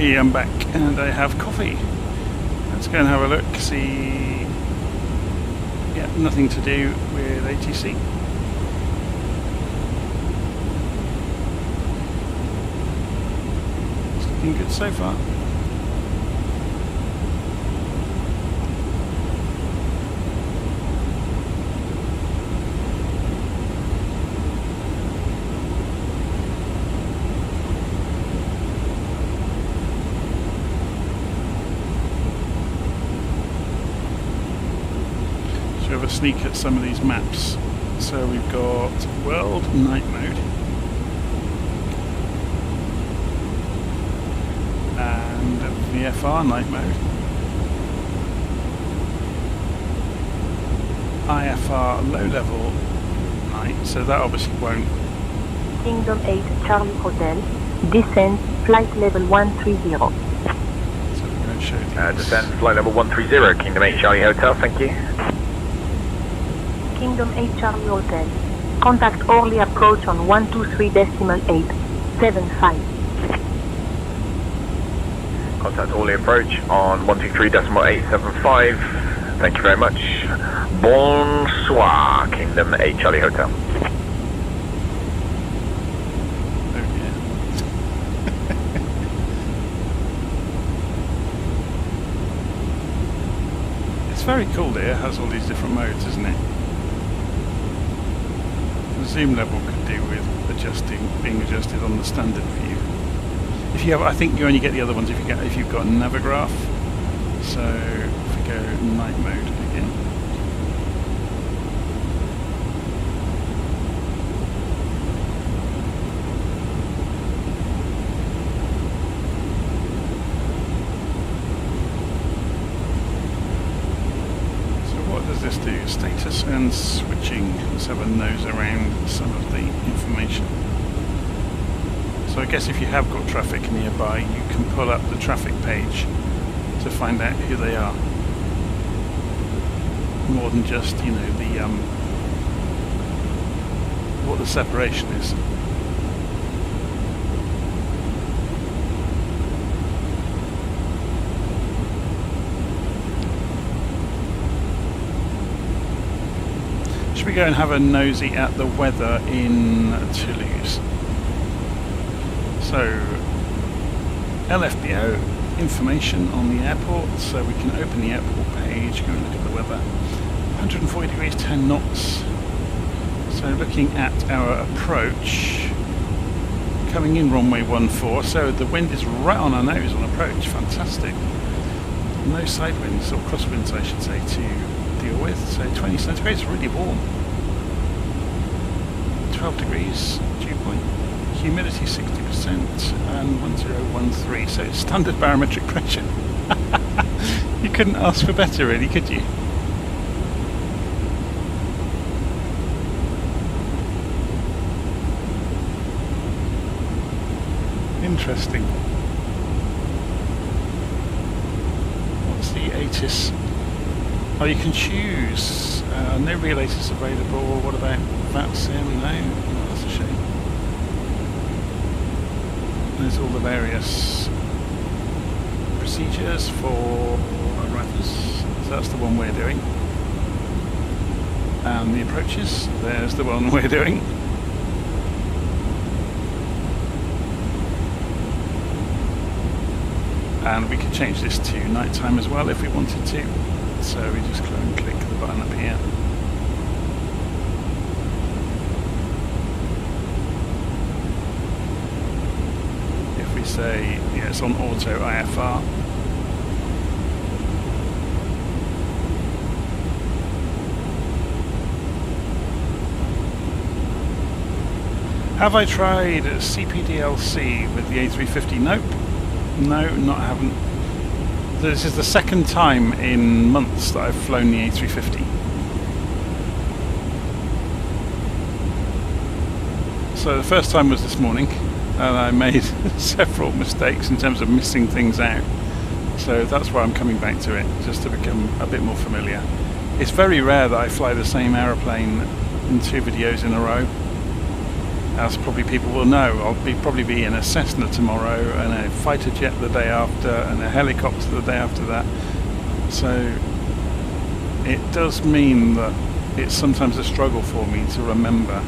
Hey, I'm back and I have coffee. Let's go and have a look, see... Yeah, nothing to do with ATC. It's looking good so far. Have a sneak at some of these maps. So we've got World Night Mode and VFR Night Mode, IFR Low Level Night, so that obviously won't. Kingdom 8 Charlie Hotel, descent flight level 130. So we're going to show these. Descent flight level 130, Kingdom 8 Charlie Hotel, thank you. Kingdom 8 Charlie Hotel. Contact Orly approach on 123.875. Contact Orly approach on 123.875. Thank you very much. Bonsoir, Kingdom 8 Charlie Hotel. Oh yeah. It's very cool that it has all these different modes, isn't it? The zoom level could do with being adjusted on the standard view. If you have, I think you only get the other ones if you've got Navigraph. So if we go night mode again. What does this do? Status and switching. Let's have a nose around some of the information. So I guess if you have got traffic nearby, you can pull up the traffic page to find out who they are. More than just, you know, the what the separation is. Should we go and have a nosy at the weather in Toulouse? So, LFBO information on the airport, so we can open the airport page, go and look at the weather. 140 degrees, 10 knots. So looking at our approach, coming in runway 14, so the wind is right on our nose on approach, fantastic. No side winds, or crosswinds I should say, to deal with, so 20 centigrade is really warm. 12 degrees, dew point, humidity 60% and 1013, so it's standard barometric pressure. You couldn't ask for better really, could you? Interesting. What's the ATIS? Oh, you can choose. No relators available. What about VATSIM? No, that's a shame. There's all the various procedures for arrivals. So that's the one we're doing. And the approaches. There's the one we're doing. And we could change this to nighttime as well if we wanted to. So we just go and click the button up here. If we say, yeah, it's on auto IFR. Have I tried CPDLC with the A350? Nope. No, haven't. This is the second time in months that I've flown the A350. So the first time was this morning, and I made several mistakes in terms of missing things out. So that's why I'm coming back to it, just to become a bit more familiar. It's very rare that I fly the same aeroplane in 2 videos in a row. as probably people will know, I'll probably be in a Cessna tomorrow, and a fighter jet the day after, and a helicopter the day after that. So it does mean that it's sometimes a struggle for me to remember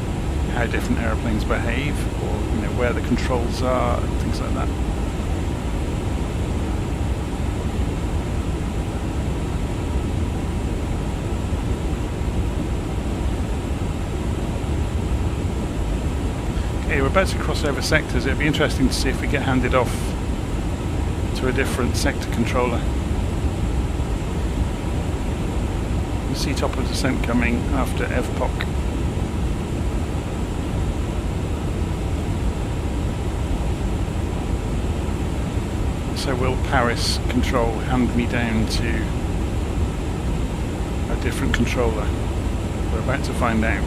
how different aeroplanes behave, or where the controls are and things like that. Okay, we're about to cross over sectors. It'll be interesting to see if we get handed off to a different sector controller. You see top of descent coming after EVPOC. So will Paris control hand me down to a different controller? We're about to find out.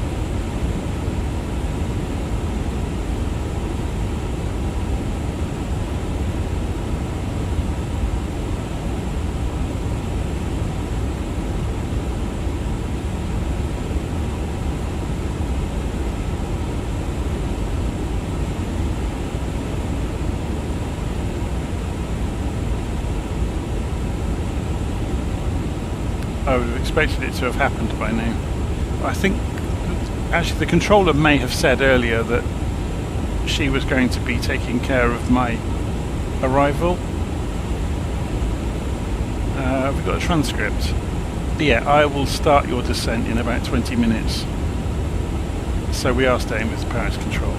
I would have expected it to have happened by now. I think actually the controller may have said earlier that she was going to be taking care of my arrival. We've got a transcript. Yeah, I will start your descent in about 20 minutes. So we are staying with Paris control.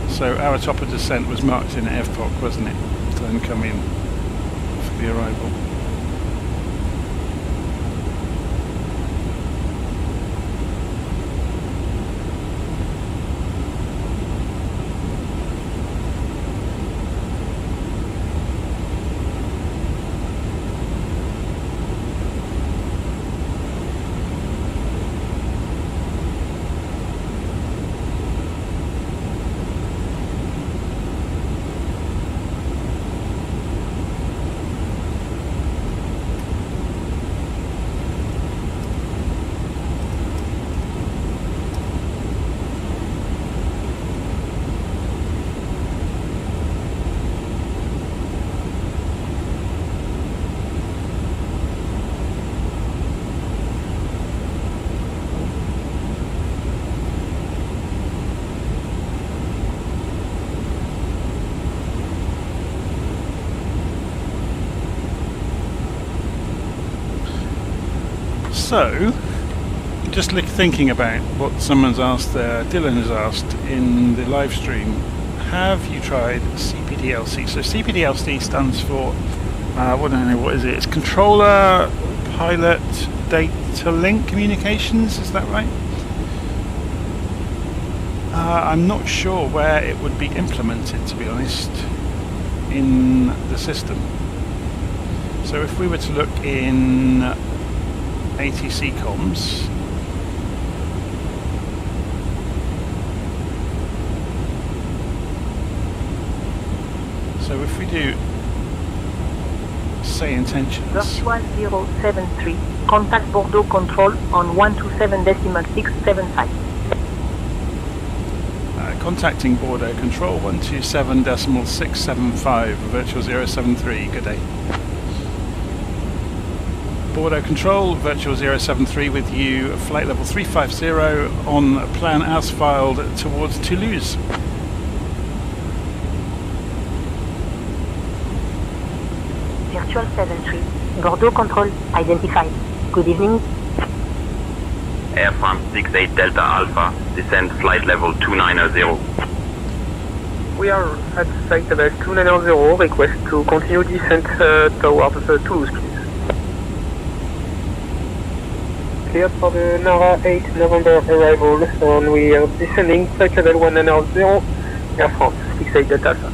So our top of descent was marked in EVPOC, wasn't it? To then come in for the arrival. So, just thinking about what someone's asked there, Dylan has asked in the live stream, have you tried CPDLC? So CPDLC stands for, what is it? It's Controller Pilot Data Link Communications, is that right? I'm not sure where it would be implemented, to be honest, in the system. So if we were to look in ATC comms, so if we do SayIntentions, Virtual 073, contact Bordeaux control on 127.675. Contacting Bordeaux control 127.675, virtual 073, good day. Bordeaux control, virtual 073 with you, flight level 350 on plan as filed towards Toulouse. Virtual 73, Bordeaux control identified. Good evening. Air France 68 Delta Alpha, descend flight level 290. We are at flight level 290, request to continue descent towards Toulouse, please. Cleared for the NARA 8 November arrival, and we are descending flight level 190, Air France 68 Delta Alpha.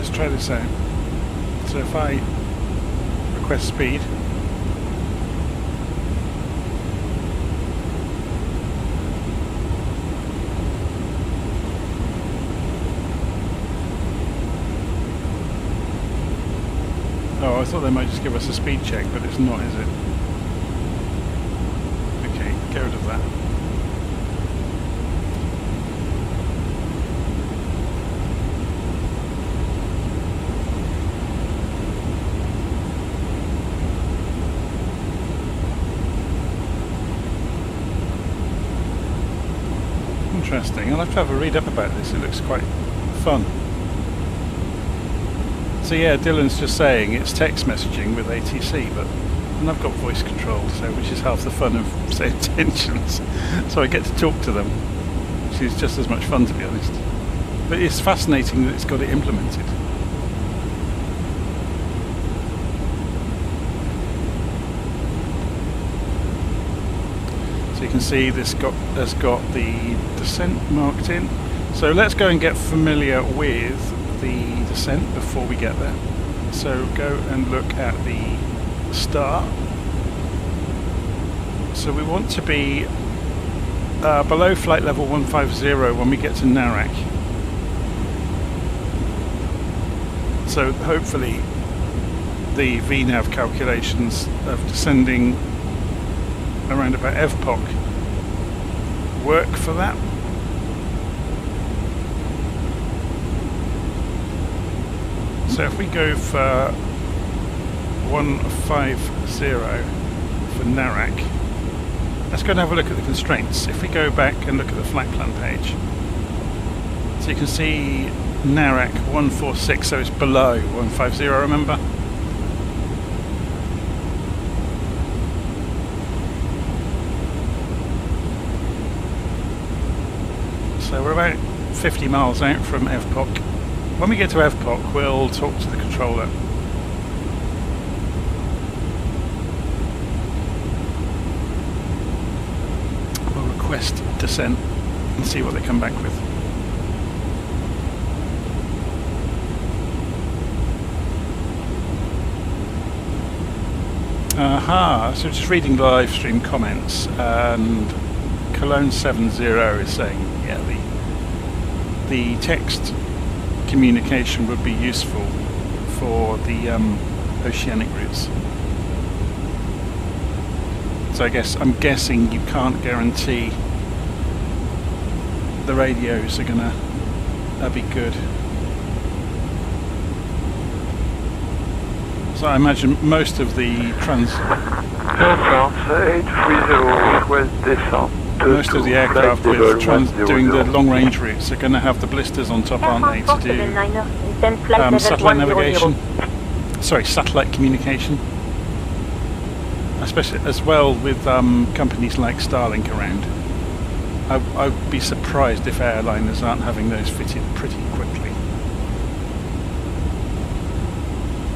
let's try this out. So if I request speed, oh, I thought they might just give us a speed check, but it's not, is it? Okay, get rid of that. Interesting. I'll have to have a read up about this. It looks quite fun. So yeah, Dylan's just saying it's text messaging with ATC, and I've got voice control, so which is half the fun of SayIntentions. So I get to talk to them, which is just as much fun, to be honest. But it's fascinating that it's got it implemented. So you can see this has got the descent marked in. So let's go and get familiar with the descent before we get there. So go and look at the start. So we want to be below flight level 150 when we get to Narak. So hopefully the VNAV calculations of descending around about EVPOC work for that. So if we go for 150 for Narak, let's go and have a look at the constraints. If we go back and look at the flight plan page, so you can see Narak 146, so it's below 150, remember? So we're about 50 miles out from EVPOC. When we get to EVPOC, we'll talk to the controller. We'll request descent and see what they come back with. Aha, so just reading the live stream comments, and Cologne70 is saying, yeah, the text communication would be useful for the oceanic routes. So I'm guessing you can't guarantee the radios are gonna be good. So I imagine most of the most of the aircraft with doing the long-range routes are going to have the blisters on top, aren't they, to do satellite navigation? Sorry, satellite communication. Especially as well with companies like Starlink around. I'd be surprised if airliners aren't having those fitted pretty quickly.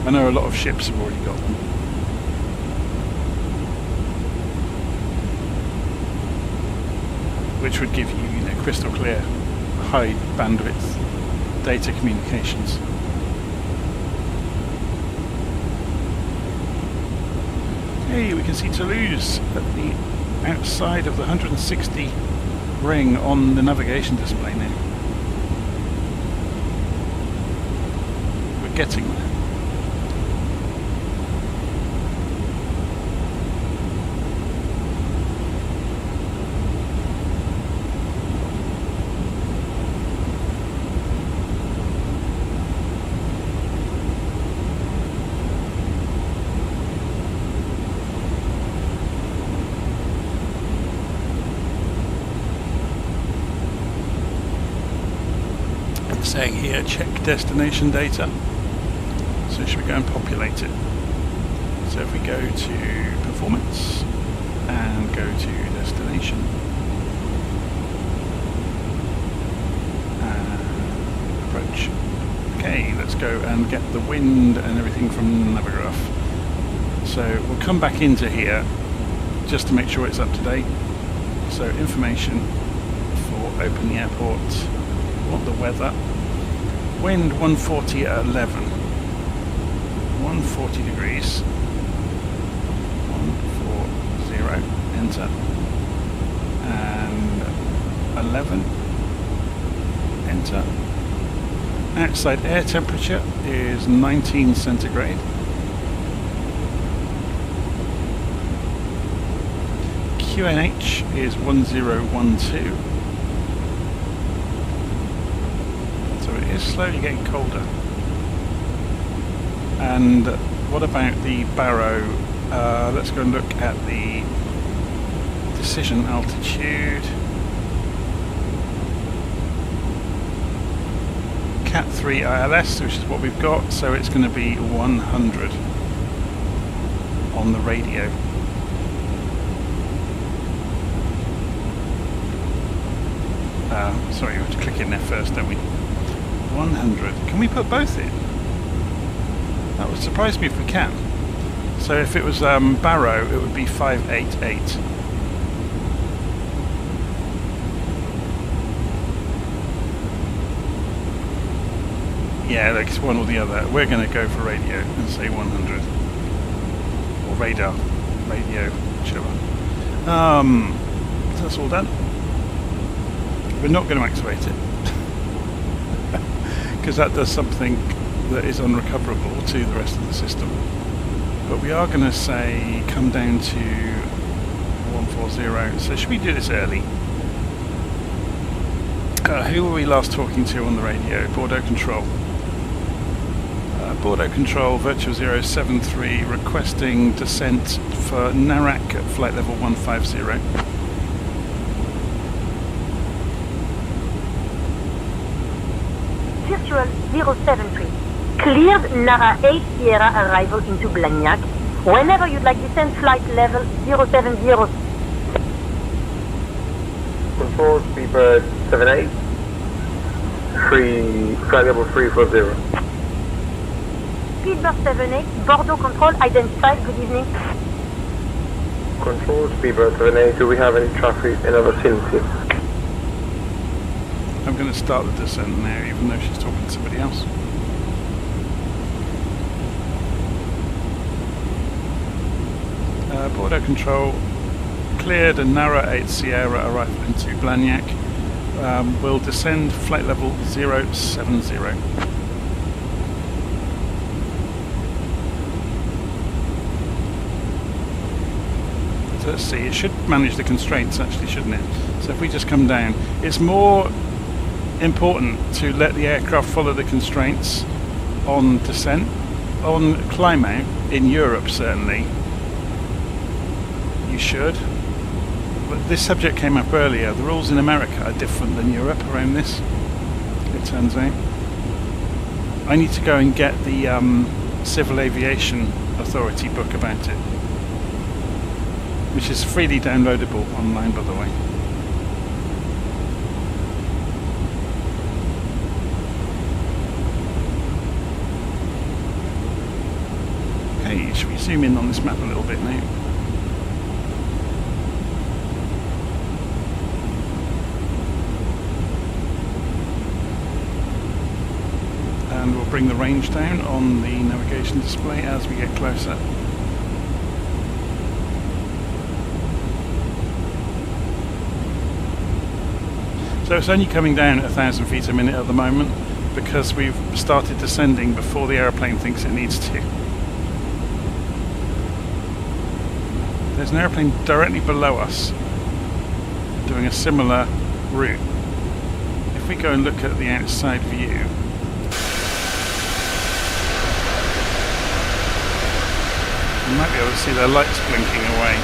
I know a lot of ships have already got them. Which would give you, crystal clear, high bandwidth data communications. Okay, we can see Toulouse at the outside of the 160 ring on the navigation display now. We're getting there. Saying here, check destination data. So should we go and populate it? So if we go to performance and go to destination and approach. Okay, let's go and get the wind and everything from Navigraph. So we'll come back into here just to make sure it's up to date. So information for open the airport, want the weather. Wind 140 at 11. 140 degrees. 140, enter. And 11, enter. Outside air temperature is 19 centigrade. QNH is 1012. So it is slowly getting colder. And what about the Barrow? Let's go and look at the decision altitude. Cat 3 ILS, which is what we've got, so it's going to be 100 on the radio. Sorry, we have to click in there first, don't we? 100. Can we put both in? That would surprise me if we can. So if it was Barrow, it would be 588. Yeah, like it's one or the other. We're going to go for radio and say 100. Or radar. Radio, whichever. That's all done. We're not going to activate it. Because that does something that is unrecoverable to the rest of the system. But we are going to say come down to 140. So should we do this early? Who were we last talking to on the radio? Bordeaux Control. Bordeaux Control, Virtual 073, requesting descent for Narak at flight level 150. Virtual 073. Cleared Nara 8 Sierra arrival into Blagnac. Whenever you'd like descent, flight level 070. Control, Speedbird 78. Flight level 340. Speedbird 78, Bordeaux Control identified. Good evening. Control, Speedbird 78. Do we have any traffic in our vicinity? I'm going to start the descent now, even though she's talking to somebody else. Bordeaux Control, cleared and Nara 8 Sierra arrival into Blagnac. Will descend flight level 070. So let's see, it should manage the constraints actually, shouldn't it? So if we just come down, it's more important to let the aircraft follow the constraints on descent. On climb out, in Europe certainly, you should. But this subject came up earlier. The rules in America are different than Europe around this, it turns out. I need to go and get the Civil Aviation Authority book about it, which is freely downloadable online, by the way. Okay, should we zoom in on this map a little bit now? And we'll bring the range down on the navigation display as we get closer. So it's only coming down at 1,000 feet a minute at the moment because we've started descending before the aeroplane thinks it needs to. There's an aeroplane directly below us doing a similar route. If we go and look at the outside view, you might be able to see their lights blinking away.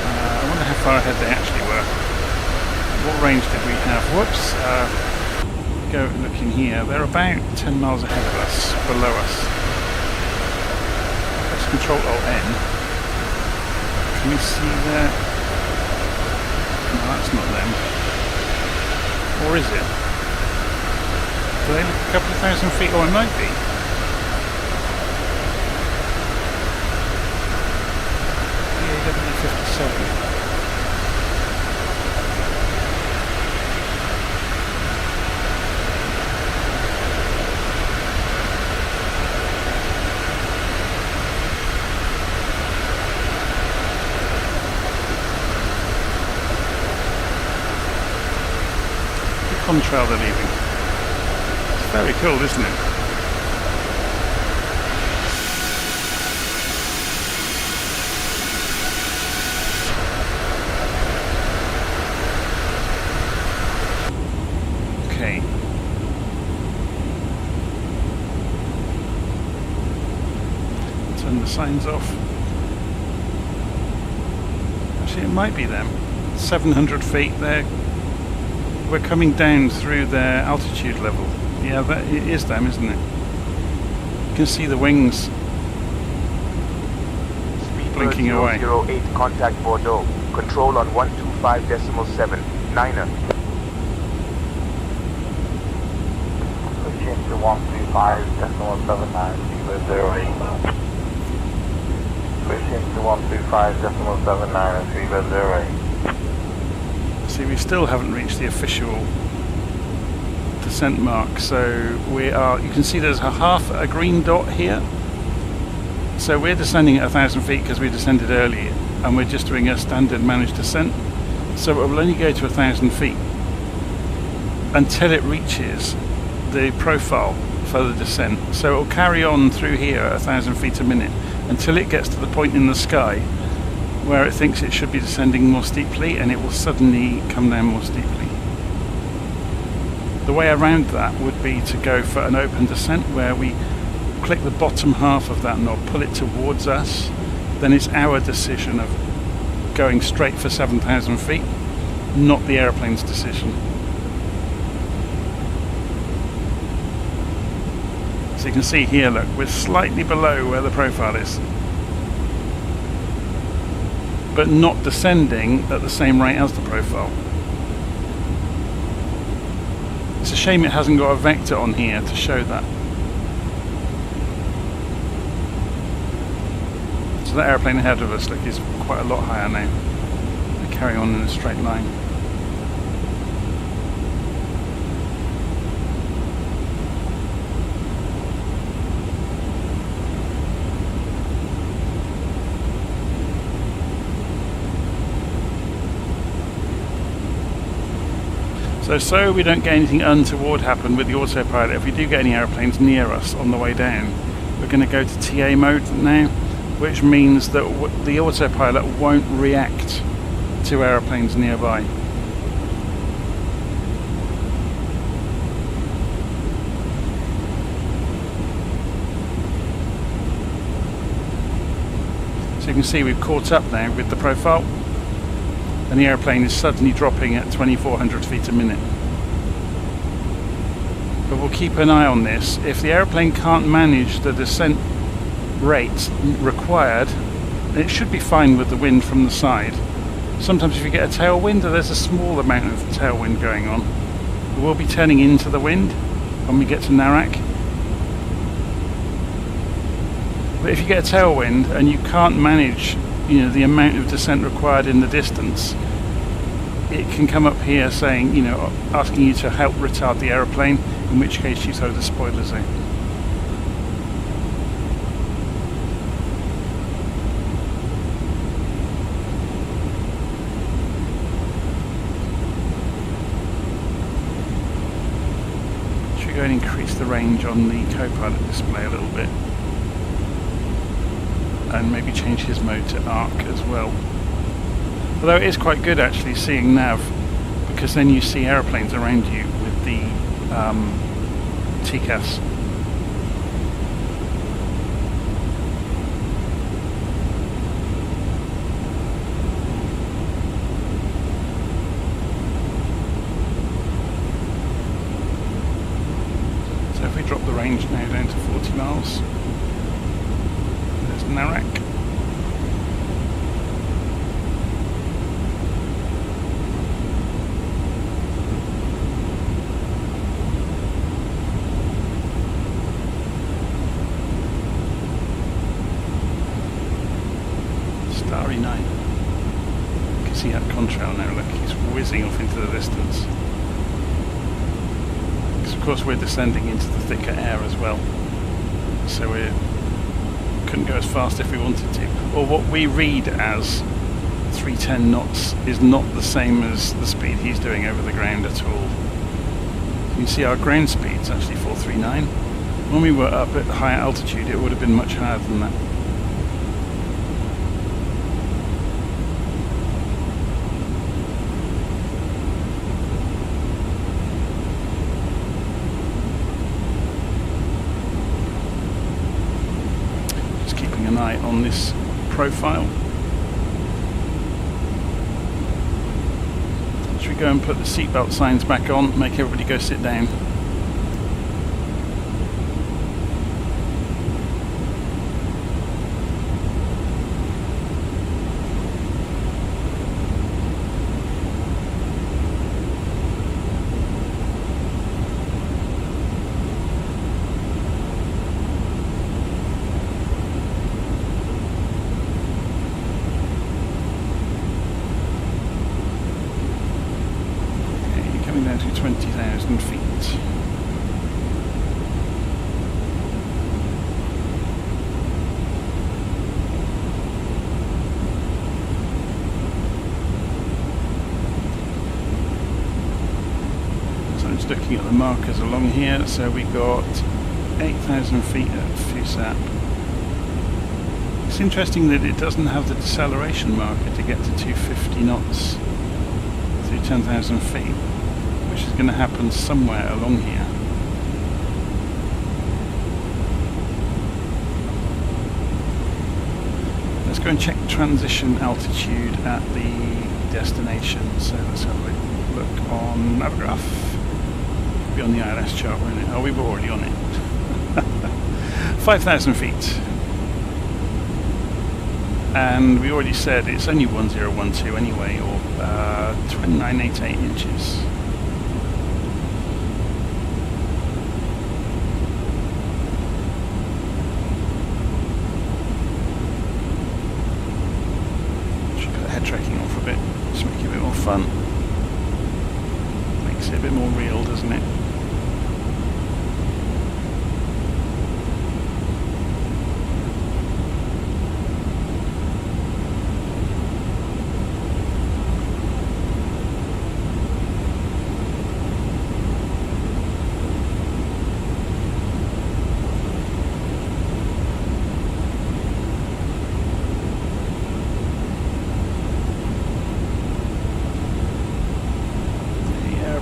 I wonder how far ahead they actually were. What range did we have? Whoops. Go looking here. They're about 10 miles ahead of us, below us. Let's Control Alt-N. Can we see that? No, that's not them. Or is it? Do they look a couple of thousand feet? Oh, it might be. BAW 57. contrail they're leaving. It's very cool, isn't it? Okay. Turn the signs off. Actually, it might be them. 700 feet there. We're coming down through their altitude level. Yeah, it is them, isn't it? You can see the wings blinking away. 08, contact Bordeaux. Control on 125.7, 9er. Switching to 125.79, 08. Switching to 125.79, 08. See, we still haven't reached the official descent mark, so we are, you can see there's a green dot here. So we're descending at 1,000 feet because we descended earlier, and we're just doing a standard managed descent. So it will only go to 1,000 feet until it reaches the profile for the descent. So it will carry on through here at 1,000 feet a minute until it gets to the point in the sky where it thinks it should be descending more steeply, and it will suddenly come down more steeply. The way around that would be to go for an open descent where we click the bottom half of that knob, pull it towards us, then it's our decision of going straight for 7,000 feet, not the aeroplane's decision. So you can see here, look, we're slightly below where the profile is, but not descending at the same rate as the profile. It's a shame it hasn't got a vector on here to show that. So that aeroplane ahead of us, look, is quite a lot higher now. They're carrying on in a straight line. So we don't get anything untoward happen with the autopilot. If we do get any aeroplanes near us on the way down, we're going to go to TA mode now, which means that the autopilot won't react to aeroplanes nearby. So you can see we've caught up now with the profile, and the aeroplane is suddenly dropping at 2,400 feet a minute. But we'll keep an eye on this. If the aeroplane can't manage the descent rate required, it should be fine with the wind from the side. Sometimes if you get a tailwind, or there's a small amount of tailwind going on, we'll be turning into the wind when we get to Narak. But if you get a tailwind and you can't manage the amount of descent required in the distance, it can come up here saying, asking you to help retard the aeroplane, in which case you throw the spoilers out. Should we go and increase the range on the co-pilot display a little bit? And maybe change his mode to arc as well. Although it is quite good actually seeing nav, because then you see aeroplanes around you with the TCAS. So if we drop the range now down to 40 miles, there's Narak. Starry night. You can see that contrail now, look, he's whizzing off into the distance. Because of course we're descending into the thicker air as well. So we couldn't go as fast if we wanted to. Or what we read as 310 knots is not the same as the speed he's doing over the ground at all. You can see our ground speed's actually 439. When we were up at higher altitude, it would have been much higher than that. Just keeping an eye on this profile. Should we go and put the seatbelt signs back on, make everybody go sit down? Down to 20,000 feet. So I'm just looking at the markers along here. So we got 8,000 feet at FUSAP. It's interesting that it doesn't have the deceleration marker to get to 250 knots through 10,000 feet. Which is going to happen somewhere along here. Let's go and check transition altitude at the destination. So let's have a look on Navigraph. It'll be on the ILS chart, won't it? Oh, we were already on it. 5,000 feet. And we already said it's only 1012 anyway, or 2988 inches. Tracking off a bit, just make it a bit more fun. Makes it a bit more real, doesn't it?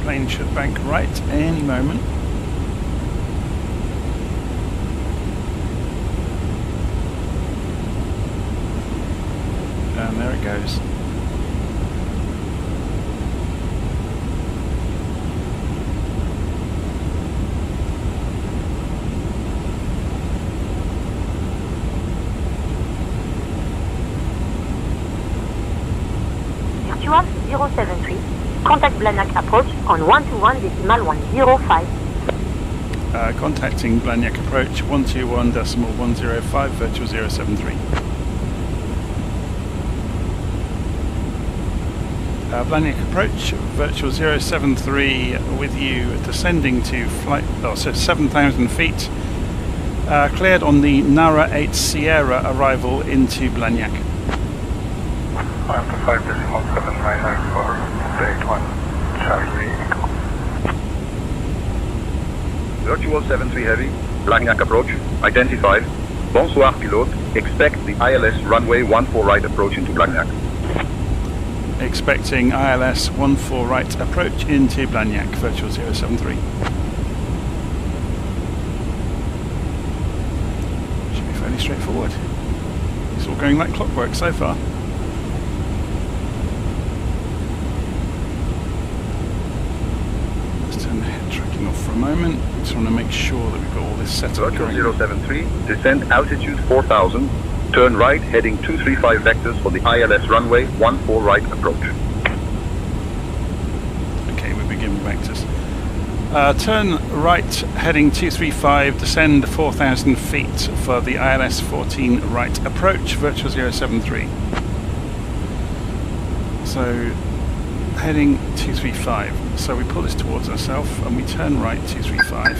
Plane should bank right any moment. And there it goes. Virtual 073. Contact Blagnac approach on 121.105. Contacting Blagnac approach 121.105 virtual 073. Blagnac approach virtual 073 with you descending to flight, so 7,000 feet. Cleared on the Nara 8 Sierra arrival into Blagnac. 5.799 81 Charlie Echo. Virtual 73 Heavy, Blagnac approach, identified. Bonsoir pilote, expect the ILS runway 14 right approach into Blagnac. Expecting ILS 14 right approach into Blagnac, virtual 073. Should be fairly straightforward. It's all going like clockwork so far. Off for a moment. Just want to make sure that we've got all this set up. Virtual 073, descend altitude 4000, turn right heading 235 vectors for the ILS runway 14 right approach. Okay, we begin with vectors. Turn right heading 235, descend 4,000 feet for the ILS 14 right approach, virtual 073. So heading 235. So we pull this towards ourselves and we turn right 235.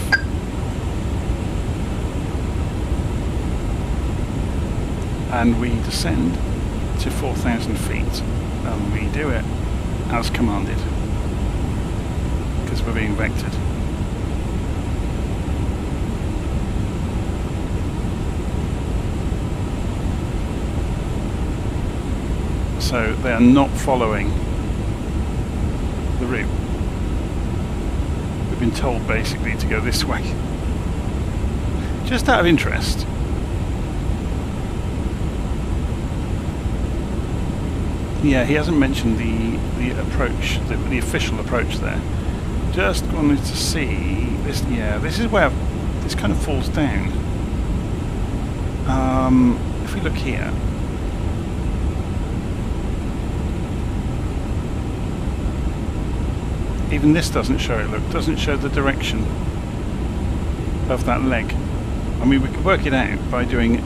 And we descend to 4,000 feet. And we do it as commanded. Because we're being vectored. So they are not following the route. We've been told basically to go this way. Just out of interest, yeah, he hasn't mentioned the approach, the official approach there. Just wanted to see this. Yeah, this is where this kind of falls down. If we look here, even this doesn't show it. Look, doesn't show the direction of that leg. I mean, we could work it out by drawing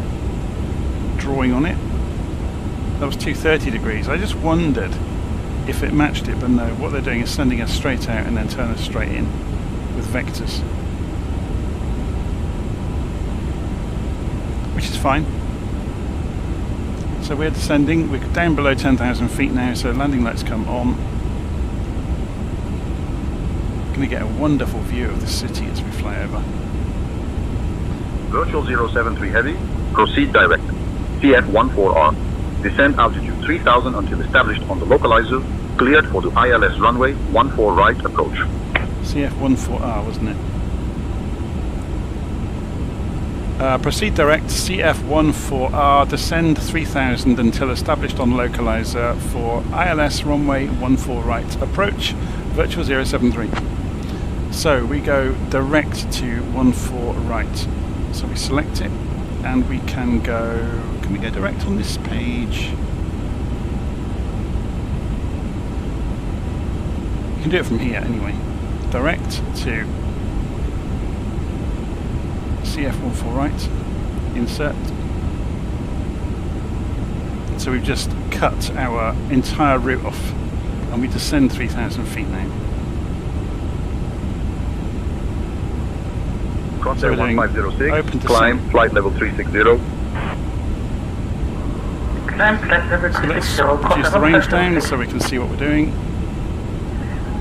on it. That was 230 degrees. I just wondered if it matched it, but no. What they're doing is sending us straight out and then turn us straight in with vectors, which is fine. So we're descending. We're down below 10,000 feet now, so landing lights come on. Going to get a wonderful view of the city as we fly over. Virtual 073 Heavy, proceed direct. CF14R, descend altitude 3000 until established on the localizer, cleared for the ILS runway 14 right approach. CF14R, wasn't it? Proceed direct, CF14R, descend 3000 until established on localizer for ILS runway 14 right approach, virtual 073. So we go direct to 14 right. So we select it and we can go, can we go direct on this page? You can do it from here anyway. Direct to CF14 right, insert. So we've just cut our entire route off and we descend 3,000 feet now. Crosshair 1506, climb flight level 360. Climb flight level 360. So let's reduce the range down so we can see what we're doing.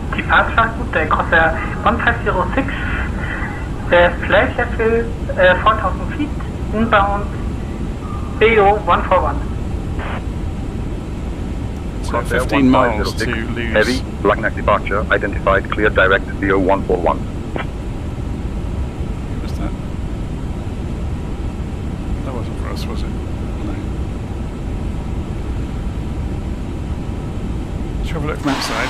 Departure route, Crosshair 1506, flight level 4,000 feet, inbound BO 141. So 15 miles to lose. Heavy, Blagnac departure, identified, clear direct, BO 141. Was it? No. Let's have a look from outside.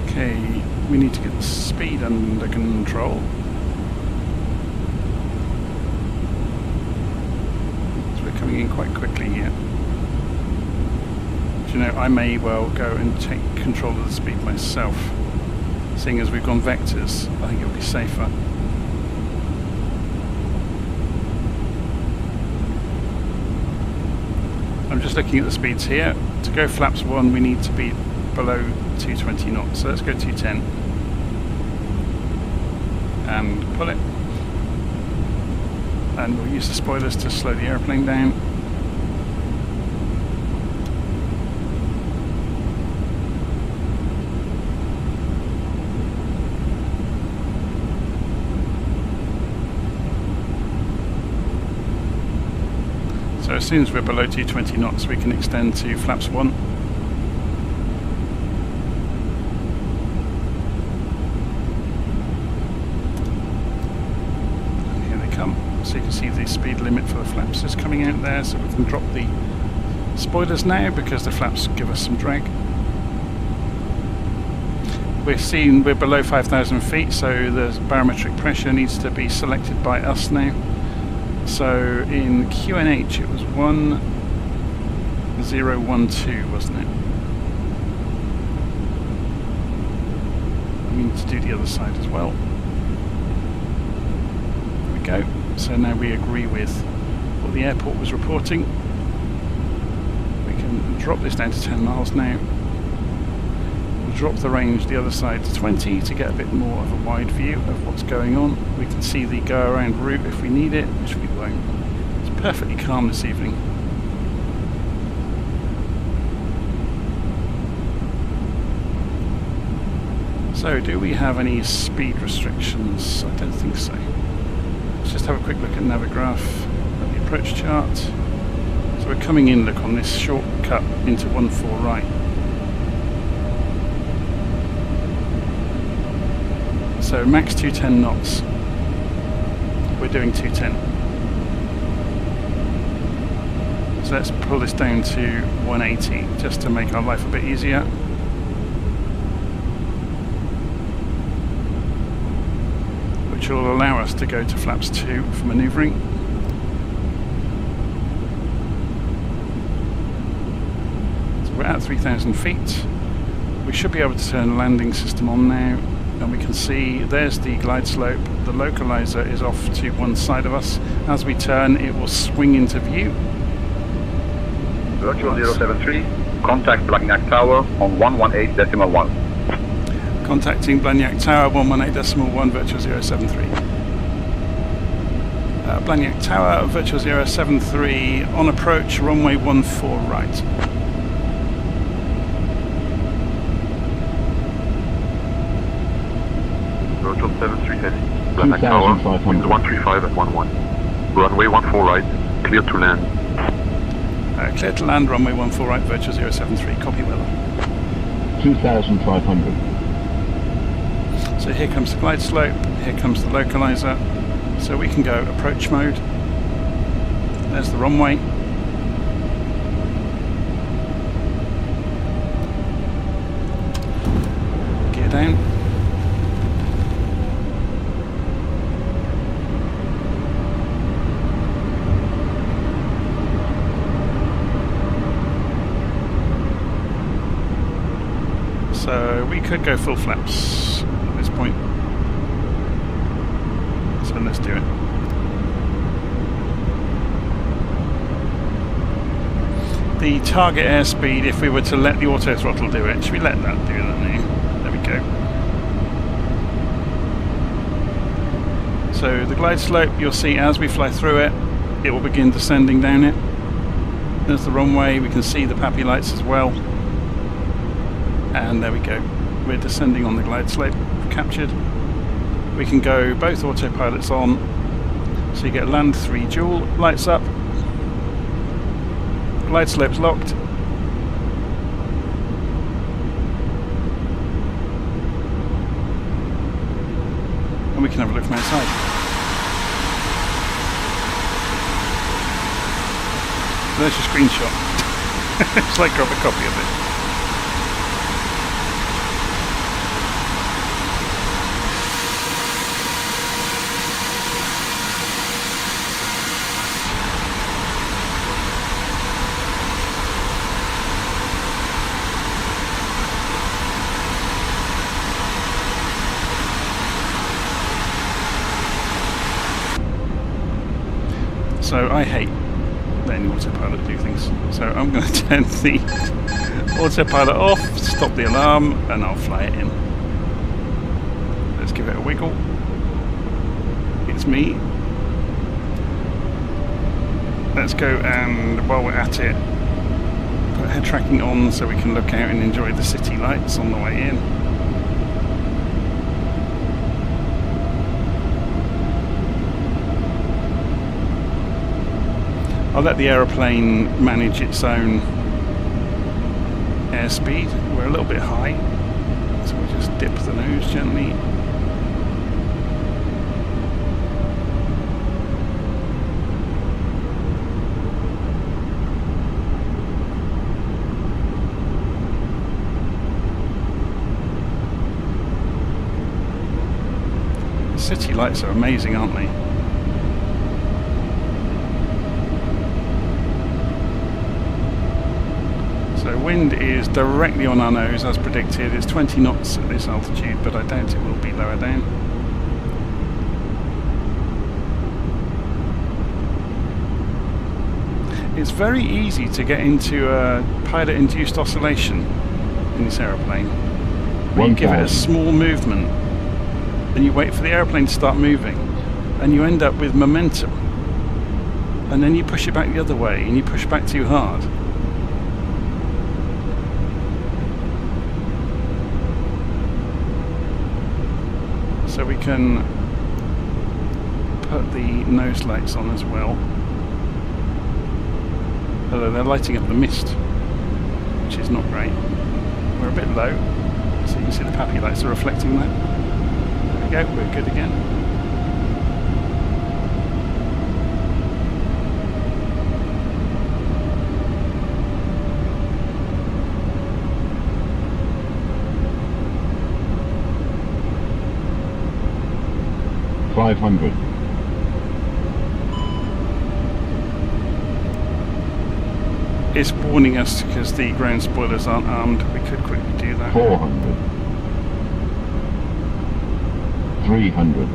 Okay. We need to get the speed under control. So we're coming in quite quickly here. Do you know, I may well go and take control of the speed myself. Seeing as we've gone vectors, I think it'll be safer. I'm just looking at the speeds here. To go flaps 1, we need to be below 220 knots. So let's go 210. And pull it. And we'll use the spoilers to slow the airplane down. So as soon as we're below 220 knots, we can extend to flaps 1. So you can see the speed limit for the flaps is coming out there, so we can drop the spoilers now because the flaps give us some drag. We're below 5,000 feet, so the barometric pressure needs to be selected by us now. So in QNH it was 1012, wasn't it? We need to do the other side as well. There we go. So now we agree with what the airport was reporting. We can drop this down to 10 miles now. We'll drop the range the other side to 20 to get a bit more of a wide view of what's going on. We can see the go around route if we need it, which we won't. It's perfectly calm this evening. So, do we have any speed restrictions? I don't think so. Let's just have a quick look at Navigraph, at the approach chart. So we're coming in, look, on this shortcut into 14 right. So max 210 knots. We're doing 210. So let's pull this down to 180 just to make our life a bit easier. Which will allow us to go to flaps 2 for manoeuvring. So we're at 3,000 feet. We should be able to turn the landing system on now, and we can see there's the glide slope. The localizer is off to one side of us. As we turn, it will swing into view. Virtual 073, contact Blagnac Tower on 118.1. Contacting Blagnac Tower 118.1 virtual 073. Blagnac Tower virtual 073 on approach runway 14 right. Virtual 73 heavy. Blagnac Tower, wind 135 at 11. Runway 14 right, clear to land. Clear to land, runway 14 right, virtual 073. Copy weather. 2,500. So here comes the glide slope, here comes the localizer. So we can go approach mode. There's the runway. Gear down. So we could go full flaps at this point. So let's do it. The target airspeed, if we were to let the auto throttle do it, should we let that do that now? There we go. So the glide slope, you'll see as we fly through it, it will begin descending down it. There's the runway, we can see the PAPI lights as well. And there we go. We're descending on the glide slope, captured. We can go both autopilots on. So you get land 3 dual, lights up. Glide slope's locked. And we can have a look from outside. There's your screenshot. It's like grab a copy of it. So I hate letting the autopilot do things. So I'm going to turn the autopilot off, stop the alarm, and I'll fly it in. Let's give it a wiggle. It's me. Let's go, and while we're at it, put head tracking on so we can look out and enjoy the city lights on the way in. I'll let the aeroplane manage its own airspeed. We're a little bit high, so we'll just dip the nose gently. The city lights are amazing, aren't they? So wind is directly on our nose as predicted. It's 20 knots at this altitude, but I doubt it will be lower down. It's very easy to get into a pilot-induced oscillation in this aeroplane. where you give it a small movement, and you wait for the airplane to start moving, and you end up with momentum, and then you push it back the other way, and you push back too hard. So we can put the nose lights on as well. Although they're lighting up the mist, which is not great. We're a bit low, so you can see the PAPI lights are reflecting that. There we go, we're good again. $500. It's warning us because the ground spoilers aren't armed. We could quickly do that. 400. 300.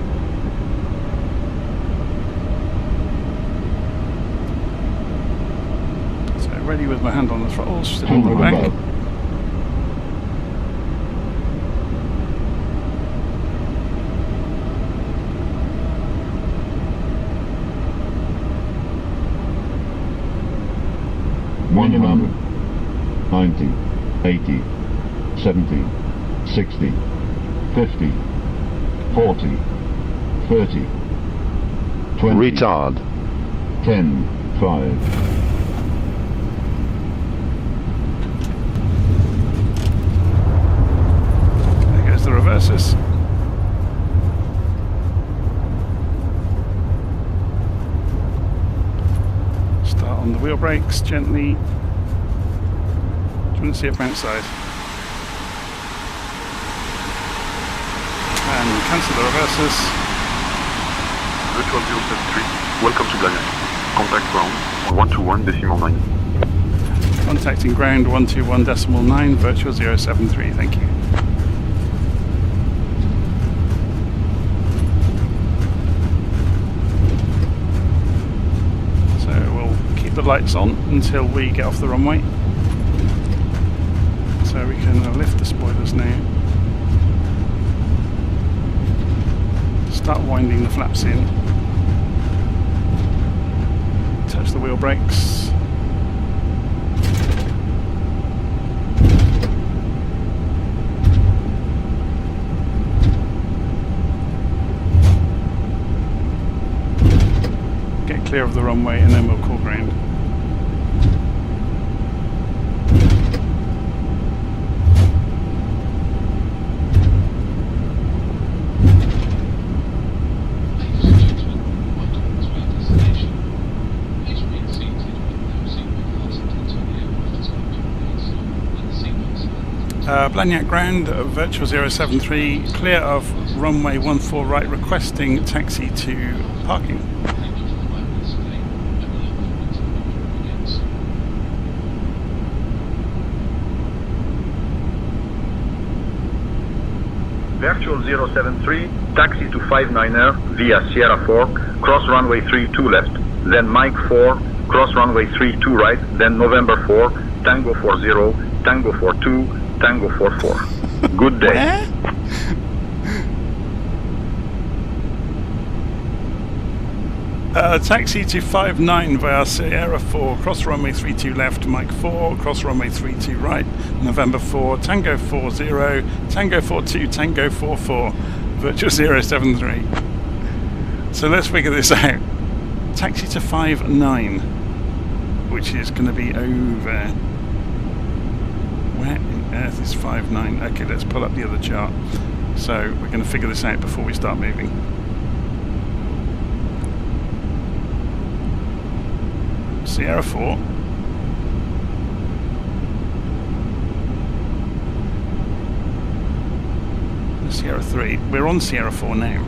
So ready with my hand on the throttle, still on the back. Above. $100, 90, 80, 70, 60, 50, 40, 30, 20. Retard. 10, 5. There goes the reverses. Start on the wheel brakes gently. Do you want to see it bounce side? And cancel the reverses. Virtual 073, welcome to Blagnac. Contact ground on 121.9. Contacting ground 121.9, virtual 073, thank you. So we'll keep the lights on until we get off the runway. So we can lift the spoilers now. Start winding the flaps in. Touch the wheel brakes. Get clear of the runway and then we'll call ground. Blagnac ground, virtual 073, clear of runway 14 right, requesting taxi to parking. Virtual 073, taxi to 59er via Sierra 4, cross runway 32 left, then Mike 4, cross runway 32 right, then November 4, Tango 40, Tango 42, Tango 44. Good day. Taxi to 59 via Sierra 4, cross runway 32 left, Mike 4, cross runway 32 right, November 4, Tango 40, Tango 42, Tango 44, virtual 073. So let's figure this out. Taxi to 59, which is going to be over. Where on earth is 59? Okay, let's pull up the other chart. So we're going to figure this out before we start moving. Sierra 4. Sierra 3. We're on Sierra 4 now.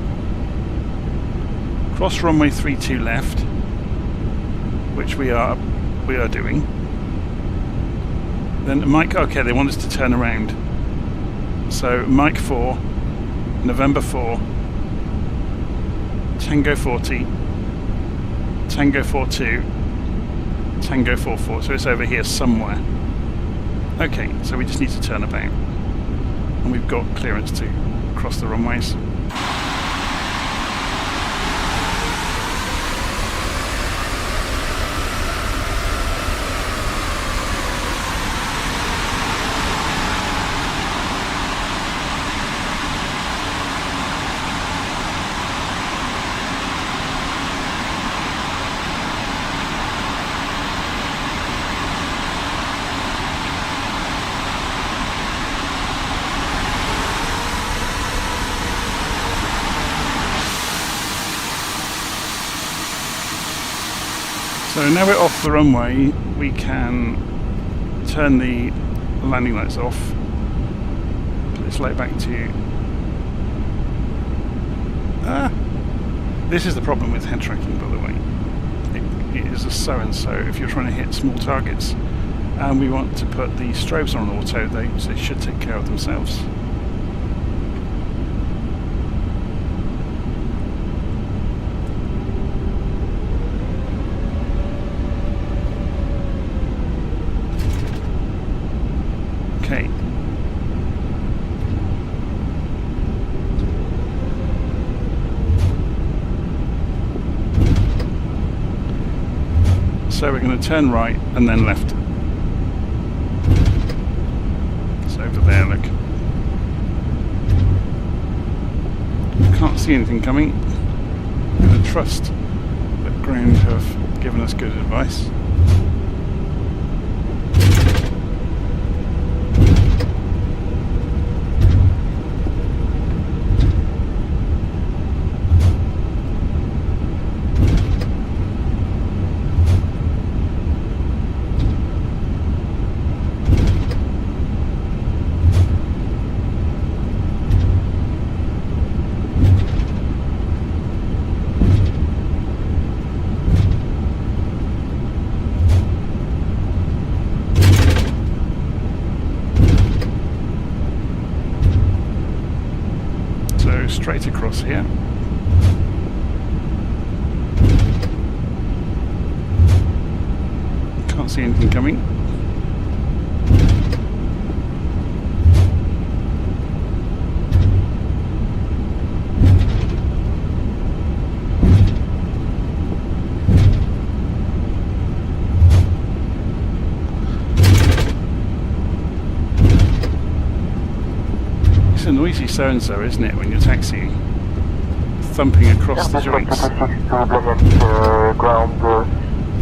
Cross runway 32 left, which we are doing. Then Mike, okay, they want us to turn around. So Mike 4, November 4, Tango 40, Tango 42, Tango 44. So it's over here somewhere. Okay, so we just need to turn about. and we've got clearance to cross the runways. So now we're off the runway, we can turn the landing lights off. Let's lay it back to... this is the problem with head tracking, by the way. It is a so-and-so if you're trying to hit small targets. And we want to put the strobes on auto, they should take care of themselves. Okay. So we're going to turn right and then left. It's over there, look. Can't see anything coming. I'm going to trust that ground have given us good advice. Straight across here. Can't see anything coming. It's a noisy so-and-so, isn't it, when you're taxiing? Thumping across the joints. Ground.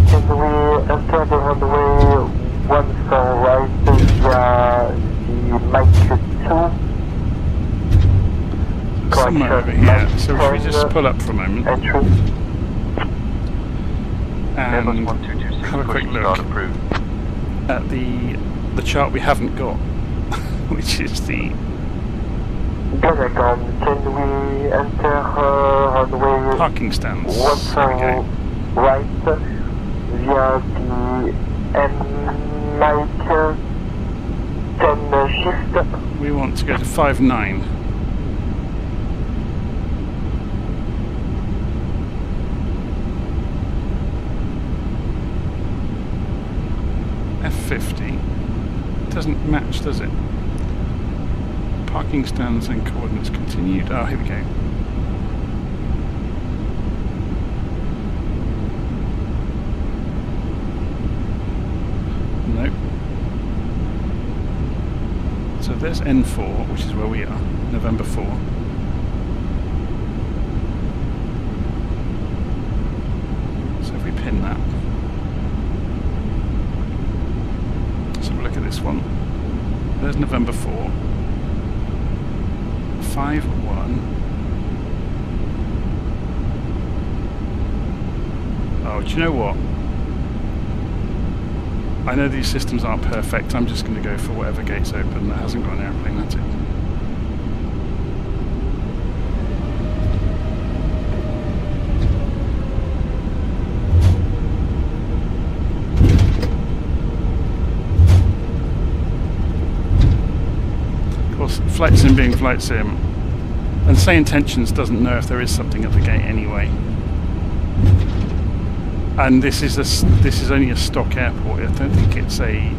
Can we enter the runway 1 for right via the Mike 2? Somewhere over here. So if we just pull up for a moment and have a quick look at the chart we haven't got, which is the... Can we enter runway parking stands? 1 for right via the Mike 10 shift? We want to go to 5-9. F50 doesn't match, does it? Parking stands and coordinates continued. Oh, here we go. Nope. So there's N4, which is where we are, November 4. So if we pin that. Let's have a look at this one. There's November 4. 5-1. Oh, do you know what? I know these systems aren't perfect. I'm just going to go for whatever gate's open that hasn't got an airplane. That's it. Of course, flight sim being flight sim. And SayIntentions doesn't know if there is something at the gate anyway. And this is only a stock airport. I don't think it's a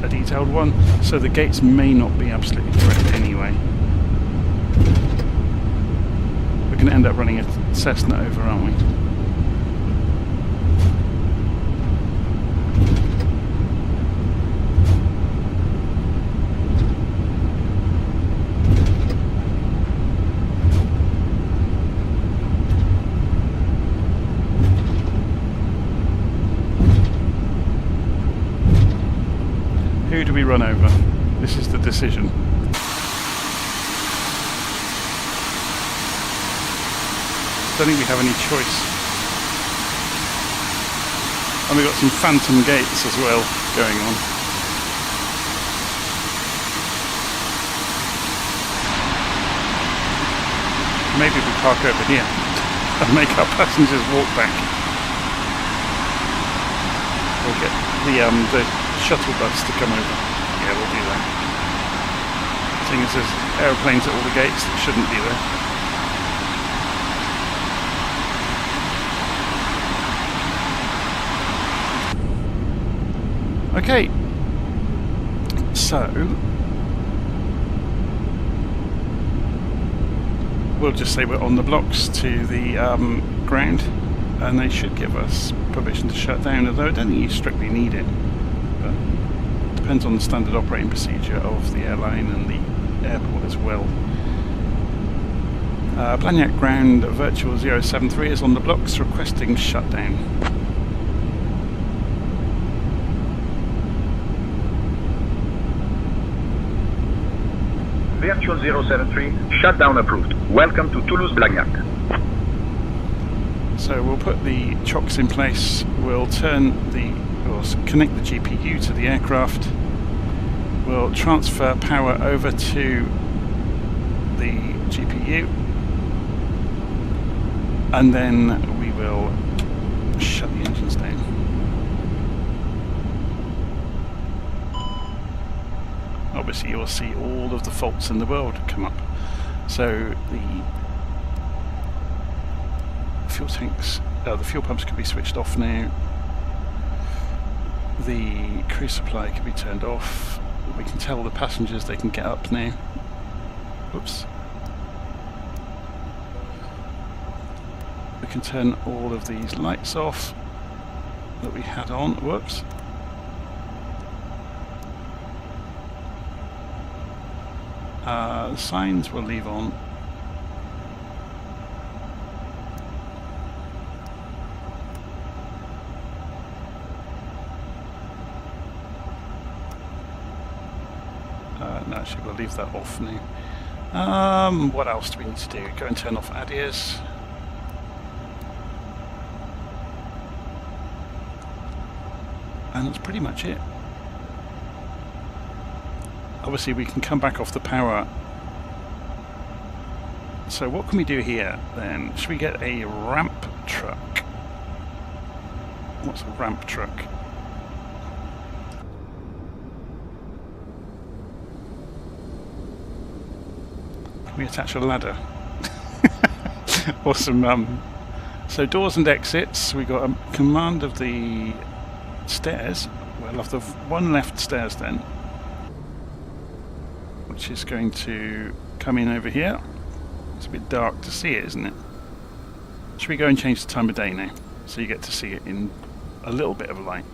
a detailed one, so the gates may not be absolutely correct anyway. We're going to end up running a Cessna over, aren't we? Who do we run over? This is the decision. Don't think we have any choice. And we've got some phantom gates as well going on. Maybe we park over here and make our passengers walk back. We'll get the shuttle bus to come over. Yeah, we'll do that. Seeing as there's aeroplanes at all the gates that shouldn't be there. Okay, so we'll just say we're on the blocks to the ground, and they should give us permission to shut down, although I don't think you strictly need it. But it depends on the standard operating procedure of the airline and the airport as well. Blagnac ground virtual 073 is on the blocks requesting shutdown. Virtual 073, shutdown approved. Welcome to Toulouse Blagnac. So we'll put the chocks in place, we'll connect the GPU to the aircraft, we'll transfer power over to the GPU, and then we will shut the engines down. Obviously you'll see all of the faults in the world come up. So the fuel tanks, the fuel pumps can be switched off now. The crew supply can be turned off. We can tell the passengers they can get up now. Whoops. We can turn all of these lights off that we had on. Whoops. The signs we'll leave on. No, actually we'll leave that off now. What else do we need to do? Go and turn off ADIRs. And that's pretty much it. Obviously we can come back off the power. So what can we do here then? Should we get a ramp truck? What's a ramp truck? Can we attach a ladder? Or some so doors and exits. We got a command of the stairs. We'll have the one left stairs then, which is going to come in over here. It's a bit dark to see it, isn't it? Should we go and change the time of day now, so you get to see it in a little bit of light?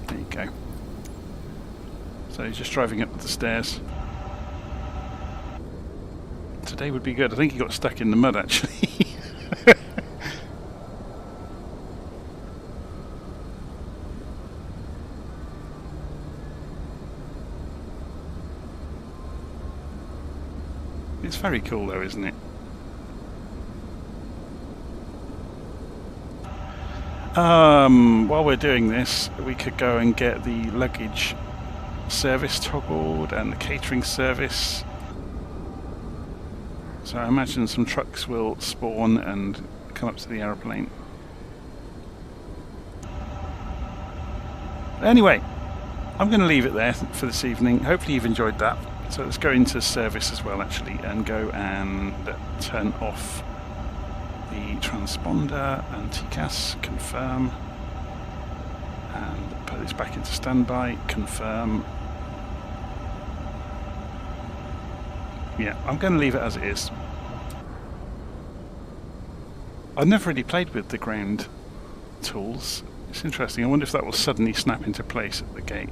There you go. So he's just driving up the stairs. Today would be good. I think he got stuck in the mud actually. It's very cool though, isn't it? While we're doing this, we could go and get the luggage service toggled and the catering service. So I imagine some trucks will spawn and come up to the aeroplane. Anyway, I'm going to leave it there for this evening. Hopefully you've enjoyed that. So let's go into service as well actually and go and turn off the transponder and TCAS, confirm, And put this back into standby, confirm. Yeah, I'm going to leave it as it is. I've never really played with the ground tools. It's interesting. I wonder if that will suddenly snap into place at the gate.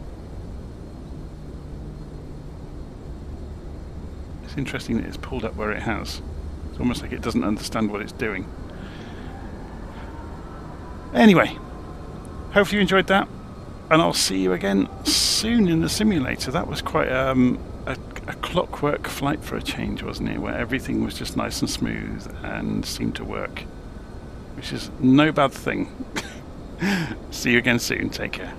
It's interesting that it's pulled up where it has. It's almost like it doesn't understand what it's doing. Anyway, hopefully you enjoyed that, and I'll see you again soon in the simulator. That was quite a clockwork flight for a change, wasn't it? Where everything was just nice and smooth and seemed to work, which is no bad thing. See you again soon. Take care.